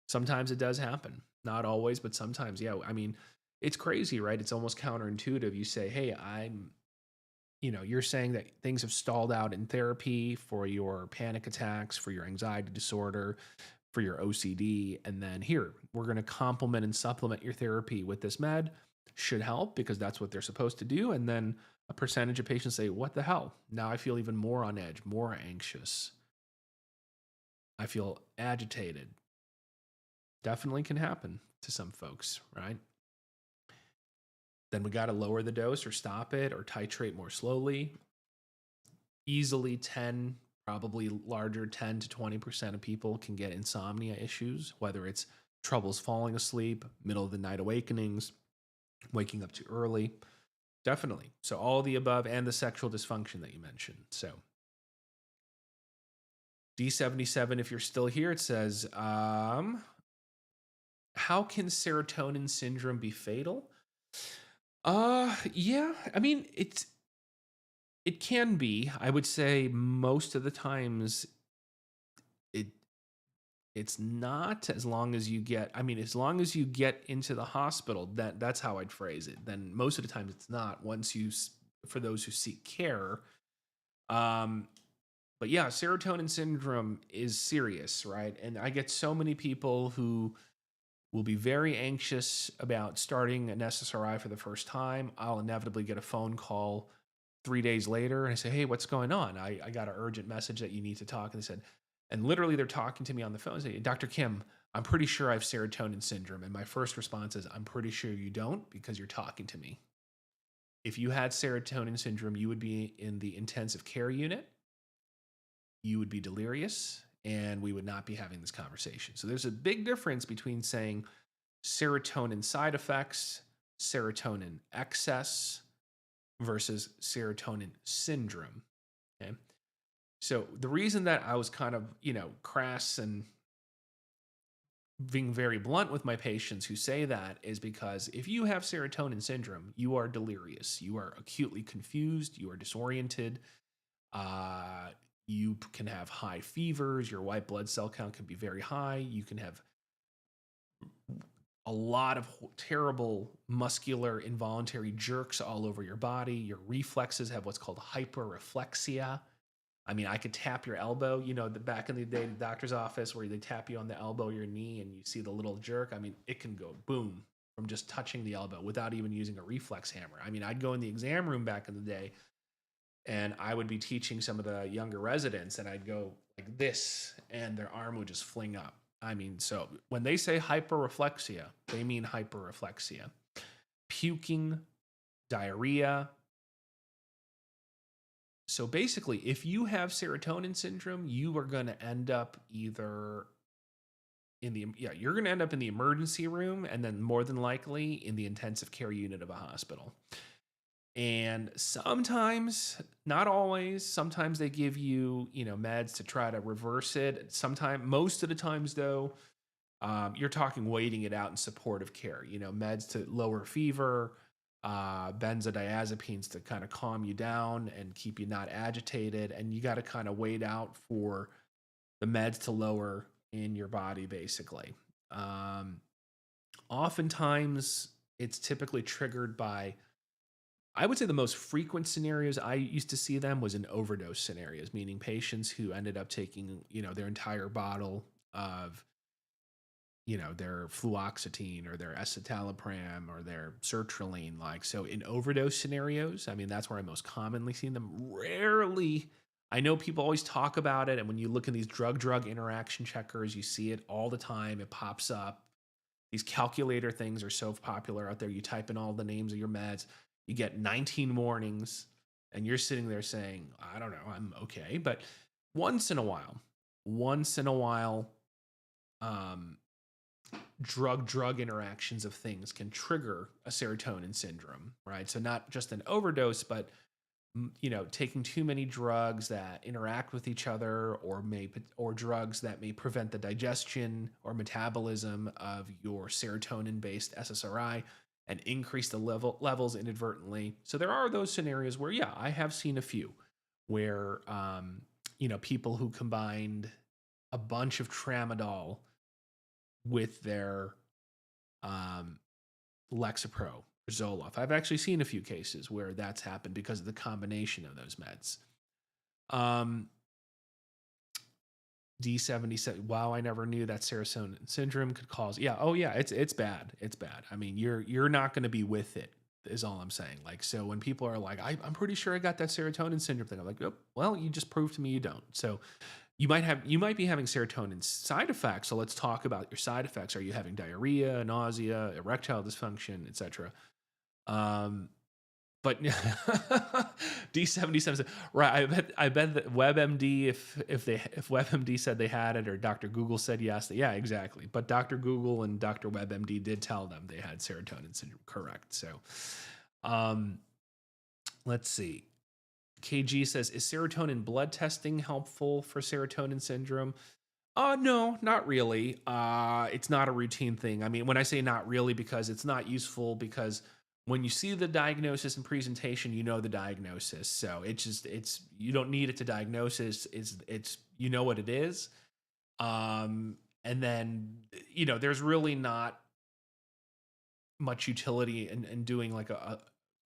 sometimes it does happen. Not always, but sometimes, yeah. I mean, it's crazy, right? It's almost counterintuitive. You say, hey, you're saying that things have stalled out in therapy for your panic attacks, for your anxiety disorder, for your OCD. And then here, we're going to complement and supplement your therapy with this med. Should help because that's what they're supposed to do. And then a percentage of patients say, what the hell? Now I feel even more on edge, more anxious. I feel agitated. Definitely can happen to some folks, right? Then we got to lower the dose or stop it or titrate more slowly. Easily 10, probably larger 10 to 20% of people can get insomnia issues, whether it's troubles falling asleep, middle of the night awakenings, waking up too early. Definitely. So all the above and the sexual dysfunction that you mentioned. So D77, if you're still here, it says, how can serotonin syndrome be fatal? Yeah, I mean, it can be. I would say most of the times it's not, as long as you get, as long as you get into the hospital, that's how I'd phrase it. Then most of the times it's not, for those who seek care. But yeah, serotonin syndrome is serious, right? And I get so many people who will be very anxious about starting an SSRI for the first time. I'll inevitably get a phone call 3 days later and I say, hey, what's going on? I got an urgent message that you need to talk. And they said, and literally they're talking to me on the phone and say, Dr. Kim, I'm pretty sure I have serotonin syndrome. And my first response is, I'm pretty sure you don't because you're talking to me. If you had serotonin syndrome, you would be in the intensive care unit. You would be delirious and we would not be having this conversation. So there's a big difference between saying serotonin side effects, serotonin excess versus serotonin syndrome. Okay. So the reason that I was kind of, crass and being very blunt with my patients who say that is because if you have serotonin syndrome, you are delirious, you are acutely confused, you are disoriented, you can have high fevers, your white blood cell count can be very high, you can have a lot of terrible muscular involuntary jerks all over your body. Your reflexes have what's called hyperreflexia. I mean, I could tap your elbow, back in the day, the doctor's office where they tap you on the elbow, your knee, and you see the little jerk. I mean, it can go boom from just touching the elbow without even using a reflex hammer. I mean, I'd go in the exam room back in the day and I would be teaching some of the younger residents and I'd go like this and their arm would just fling up. I mean, so when they say hyperreflexia, they mean hyperreflexia. Puking, diarrhea. So basically, if you have serotonin syndrome, you are going to end up either you're going to end up in the emergency room and then more than likely in the intensive care unit of a hospital. And sometimes, not always, sometimes they give you, meds to try to reverse it. Most of the times though, you're talking waiting it out in supportive care, meds to lower fever, benzodiazepines to kind of calm you down and keep you not agitated. And you got to kind of wait out for the meds to lower in your body, basically. Oftentimes, it's typically triggered by, I would say the most frequent scenarios I used to see them was in overdose scenarios, meaning patients who ended up taking, their entire bottle of, their fluoxetine or their escitalopram or their sertraline. So in overdose scenarios, I mean, that's where I most commonly seen them. Rarely, I know people always talk about it. And when you look in these drug interaction checkers, you see it all the time. It pops up. These calculator things are so popular out there. You type in all the names of your meds, you get 19 warnings, and you're sitting there saying, I don't know, I'm okay. But once in a while, drug interactions of things can trigger a serotonin syndrome, right? So not just an overdose, but taking too many drugs that interact with each other, or drugs that may prevent the digestion or metabolism of your serotonin-based SSRI and increase the levels inadvertently. So there are those scenarios where, yeah, I have seen a few where, people who combined a bunch of tramadol with their Lexapro or Zoloft. I've actually seen a few cases where that's happened because of the combination of those meds. D77. Wow, I never knew that serotonin syndrome could cause. Yeah, oh yeah, it's bad. It's bad. I mean, you're not going to be with it. Is all I'm saying. So when people are like, I'm pretty sure I got that serotonin syndrome thing, I'm like, oh, well, you just proved to me you don't. So you might be having serotonin side effects. So let's talk about your side effects. Are you having diarrhea, nausea, erectile dysfunction, etc.? But D77, right? I bet that WebMD, if WebMD said they had it, or Dr. Google said yes, yeah, exactly. But Dr. Google and Dr. WebMD did tell them they had serotonin syndrome, correct? So, let's see. KG says, is serotonin blood testing helpful for serotonin syndrome? No, not really. It's not a routine thing. I mean, when I say not really, because it's not useful, because when you see the diagnosis and presentation, you know the diagnosis. So it's you don't need it to diagnosis. It's what it is. And then there's really not much utility in doing like a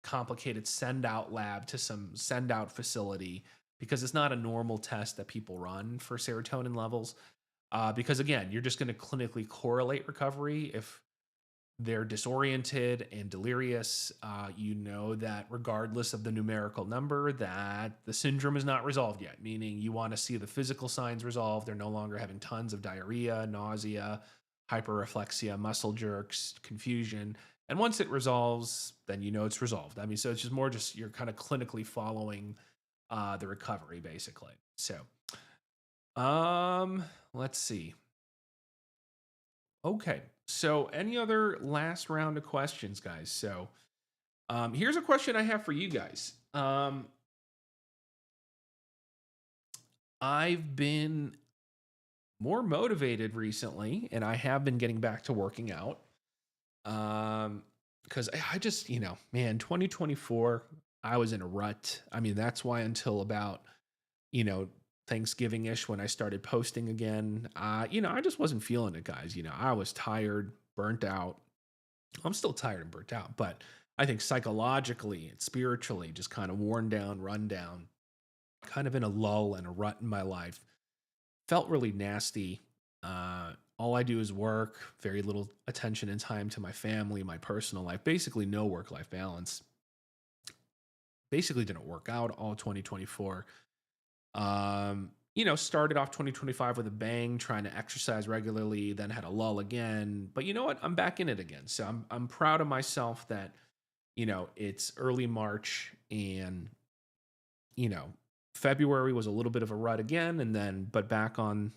complicated send out lab to some send out facility, because it's not a normal test that people run for serotonin levels. Because again, you're just going to clinically correlate recovery. If they're disoriented and delirious, that regardless of the numerical number, that the syndrome is not resolved yet, meaning you want to see the physical signs resolved. They're no longer having tons of diarrhea, nausea, hyperreflexia, muscle jerks, confusion. And once it resolves, then it's resolved. I mean, so it's just you're kind of clinically following the recovery, basically. So, let's see. Okay. So any other last round of questions, guys? So here's a question I have for you guys. I've been more motivated recently, and I have been getting back to working out. Because I just, man, 2024, I was in a rut. I mean, that's why until about, Thanksgiving-ish, when I started posting again, I just wasn't feeling it, guys. I was tired, burnt out, I'm still tired and burnt out, but I think psychologically and spiritually, just kind of worn down, run down, kind of in a lull and a rut in my life. Felt really nasty. All I do is work, very little attention and time to my family, my personal life, basically no work life balance. Basically didn't work out all 2024. Started off 2025 with a bang, trying to exercise regularly, then had a lull again. But you know what? I'm back in it again. So I'm proud of myself that, it's early March and, you know, February was a little bit of a rut again, and then but back on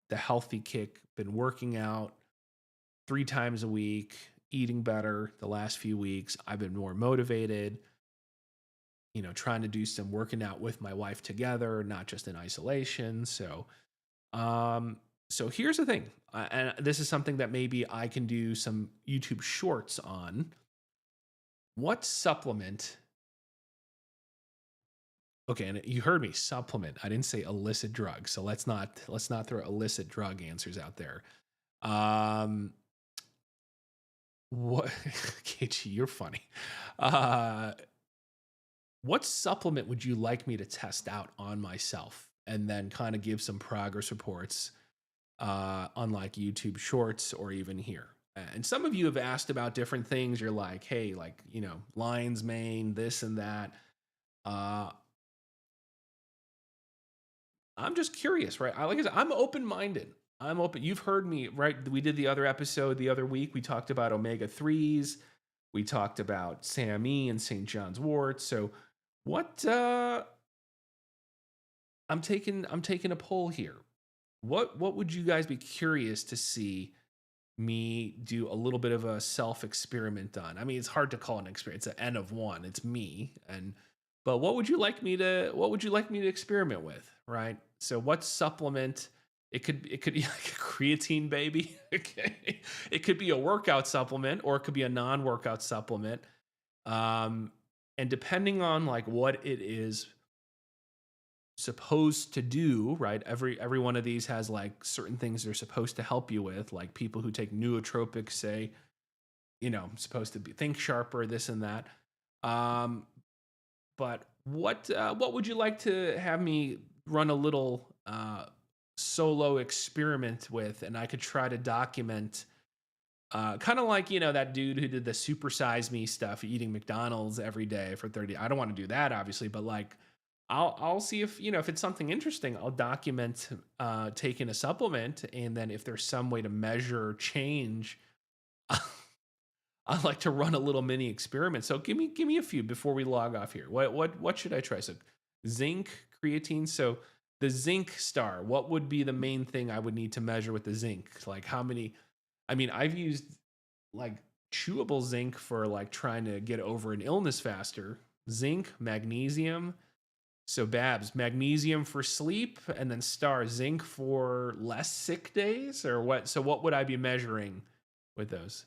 the healthy kick, been working out 3 times a week, eating better the last few weeks. I've been more motivated, trying to do some working out with my wife together, not just in isolation. Um, so here's the thing, and this is something that maybe I can do some YouTube shorts on. What supplement? Okay, and you heard me, supplement. I didn't say illicit drug, so let's not throw illicit drug answers out there. Um, what, KG, you're funny. Uh, what supplement would you like me to test out on myself and then kind of give some progress reports on like YouTube shorts or even here? And some of you have asked about different things. You're like, hey, like, lion's mane, this and that. Uh, I'm just curious, right? Like I said, I'm open minded. I'm open. You've heard me, right? We did the other episode the other week. We talked about omega 3s. We talked about SAMe and St. John's wort. So, what? I'm taking a poll here. What would you guys be curious to see me do a little bit of a self experiment on? I mean, it's hard to call an experiment. It's an N of one. It's me. But what would you like me to experiment with, right? So what supplement? It could be like a creatine baby. Okay. It could be a workout supplement or it could be a non-workout supplement. Um and depending on like what it is supposed to do, right? Every one of these has like certain things they're supposed to help you with, like people who take nootropics say, supposed to be think sharper, this and that. Um, but what would you like to have me run a little solo experiment with, and I could try to document kind of like that dude who did the super size me stuff, eating McDonald's every day for 30. I don't want to do that obviously, but like I'll see if if it's something interesting. I'll document taking a supplement, and then if there's some way to measure change, I like to run a little mini experiment. So give me a few before we log off here. What should I try? So zinc, creatine. So the zinc star. What would be the main thing I would need to measure with the zinc? Like how many? I mean, I've used like chewable zinc for like trying to get over an illness faster. Zinc, magnesium. So Babs, magnesium for sleep, and then star zinc for less sick days, or what? So what would I be measuring with those?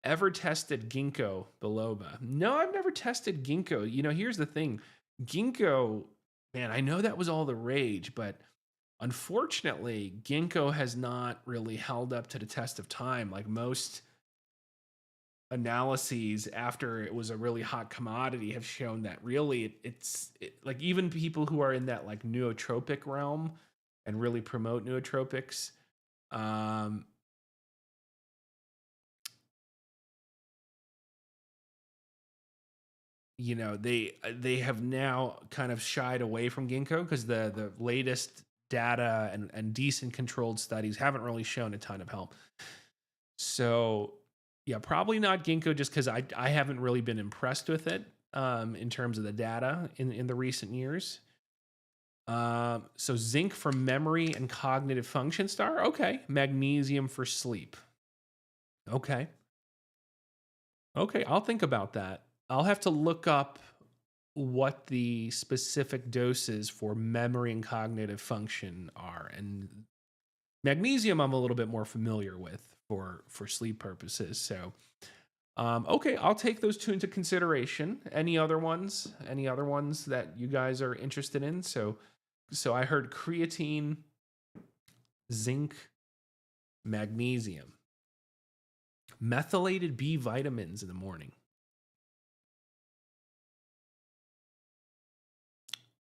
Ever tested ginkgo biloba? No, I've never tested ginkgo. Here's the thing. Ginkgo, man, I know that was all the rage, but unfortunately, ginkgo has not really held up to the test of time. Like most analyses after it was a really hot commodity have shown that really like even people who are in that like nootropic realm and really promote nootropics, um, they have now kind of shied away from ginkgo because the latest data and decent controlled studies haven't really shown a ton of help. So yeah, probably not ginkgo just because I haven't really been impressed with it in terms of the data in the recent years. So zinc for memory and cognitive function star. Okay. Magnesium for sleep. Okay. Okay, I'll think about that. I'll have to look up what the specific doses for memory and cognitive function are. And magnesium I'm a little bit more familiar with for sleep purposes. So okay, I'll take those two into consideration. Any other ones? Any other ones that you guys are interested in? So I heard creatine, zinc, magnesium. Methylated B vitamins in the morning.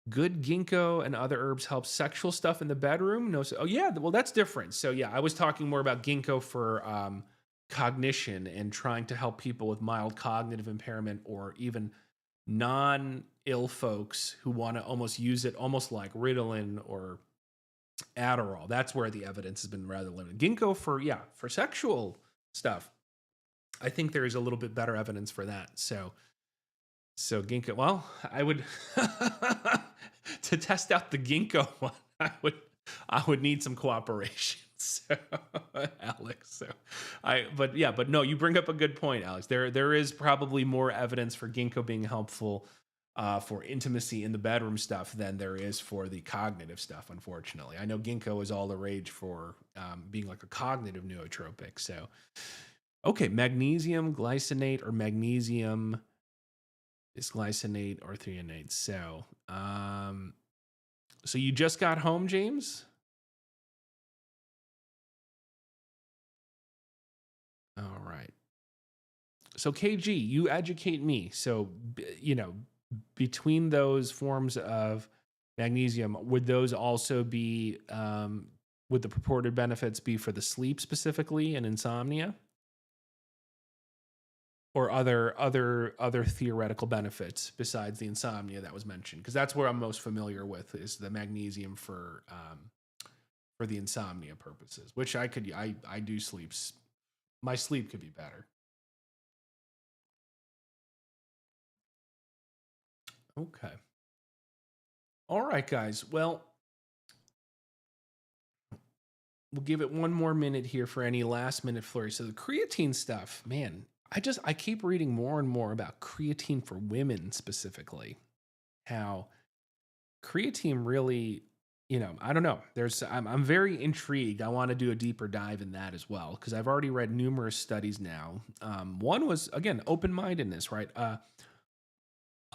Good ginkgo and other herbs help sexual stuff in the bedroom. No, oh yeah, well that's different. So yeah, I was talking more about ginkgo for cognition and trying to help people with mild cognitive impairment or even non-ill folks who want to almost use it almost like Ritalin or Adderall. That's where the evidence has been rather limited. Ginkgo for sexual stuff. I think there is a little bit better evidence for that. So ginkgo. Well, I would to test out the ginkgo one. I would need some cooperation, so, Alex. But no, you bring up a good point, Alex. There is probably more evidence for ginkgo being helpful for intimacy in the bedroom stuff than there is for the cognitive stuff. Unfortunately, I know ginkgo is all the rage for being like a cognitive nootropic. So, okay, magnesium glycinate or magnesium is glycinate or threonate. So, so you just got home, James? All right. So KG, you educate me. So, between those forms of magnesium, would those also be, would the purported benefits be for the sleep specifically and insomnia? Or other theoretical benefits besides the insomnia that was mentioned, because that's where I'm most familiar with is the magnesium for the insomnia purposes, which I do sleeps. My sleep could be better. Okay. All right, guys. Well, we'll give it one more minute here for any last minute flurry. So the creatine stuff, man, I keep reading more and more about creatine for women specifically. How creatine really, I don't know. I'm very intrigued. I want to do a deeper dive in that as well because I've already read numerous studies now. One was again open-mindedness, right? A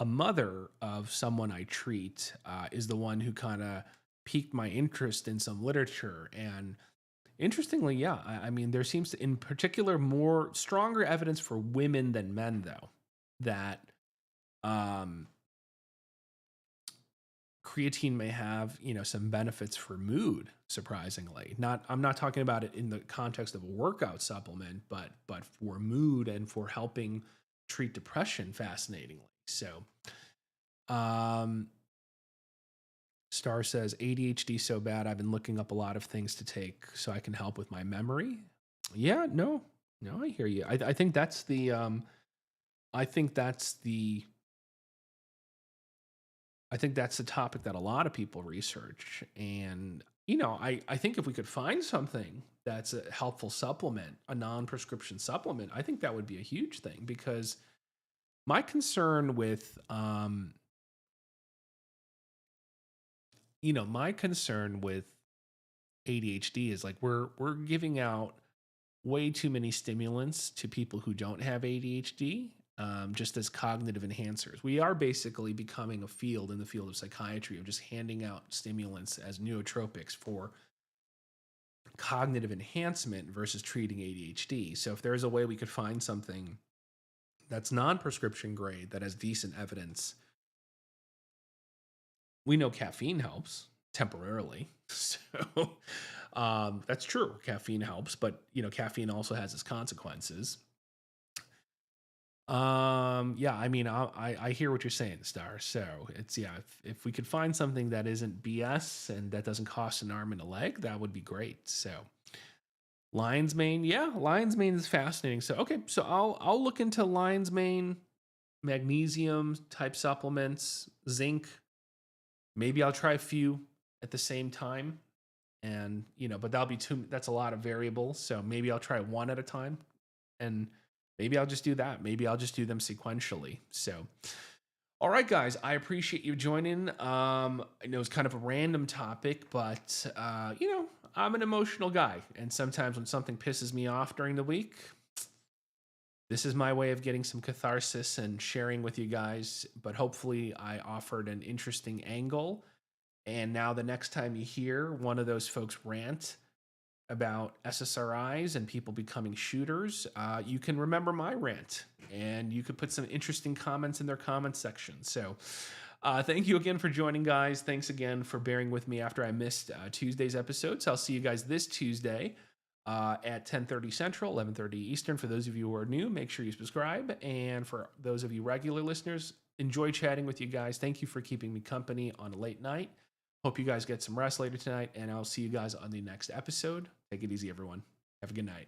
mother of someone I treat is the one who kind of piqued my interest in some literature. And interestingly, yeah, I mean, there seems to, in particular, more stronger evidence for women than men, though, that creatine may have, some benefits for mood, surprisingly. I'm not talking about it in the context of a workout supplement, but for mood and for helping treat depression, fascinatingly. So, Star says ADHD so bad I've been looking up a lot of things to take so I can help with my memory. Yeah, no, I hear you. I think that's the I think that's the topic that a lot of people research. And, I think if we could find something that's a helpful supplement, a non-prescription supplement, I think that would be a huge thing because my concern with, ADHD is like we're giving out way too many stimulants to people who don't have ADHD, just as cognitive enhancers. We are basically becoming a field in the field of psychiatry of just handing out stimulants as nootropics for cognitive enhancement versus treating ADHD. So if there's a way we could find something that's non-prescription grade that has decent evidence, we know caffeine helps temporarily. So that's true. Caffeine helps, but caffeine also has its consequences. Yeah, I mean, I hear what you're saying, Star. So it's if we could find something that isn't BS and that doesn't cost an arm and a leg, that would be great. So lion's mane, yeah, lion's mane is fascinating. So okay, so I'll look into lion's mane, magnesium type supplements, zinc. Maybe I'll try a few at the same time, and but that's a lot of variables. So maybe I'll try one at a time, and maybe I'll just do that. Maybe I'll just do them sequentially. So, all right, guys, I appreciate you joining. I know it's kind of a random topic, but I'm an emotional guy, and sometimes when something pisses me off during the week, this is my way of getting some catharsis and sharing with you guys. But hopefully, I offered an interesting angle. And now, the next time you hear one of those folks rant about SSRIs and people becoming shooters, you can remember my rant and you could put some interesting comments in their comment section. So thank you again for joining, guys. Thanks again for bearing with me after I missed Tuesday's episodes. I'll see you guys this Tuesday at 10:30 Central, 11:30 Eastern. For those of you who are new, make sure you subscribe. And for those of you regular listeners, enjoy chatting with you guys. Thank you for keeping me company on a late night. Hope you guys get some rest later tonight, and I'll see you guys on the next episode. Take it easy, everyone. Have a good night.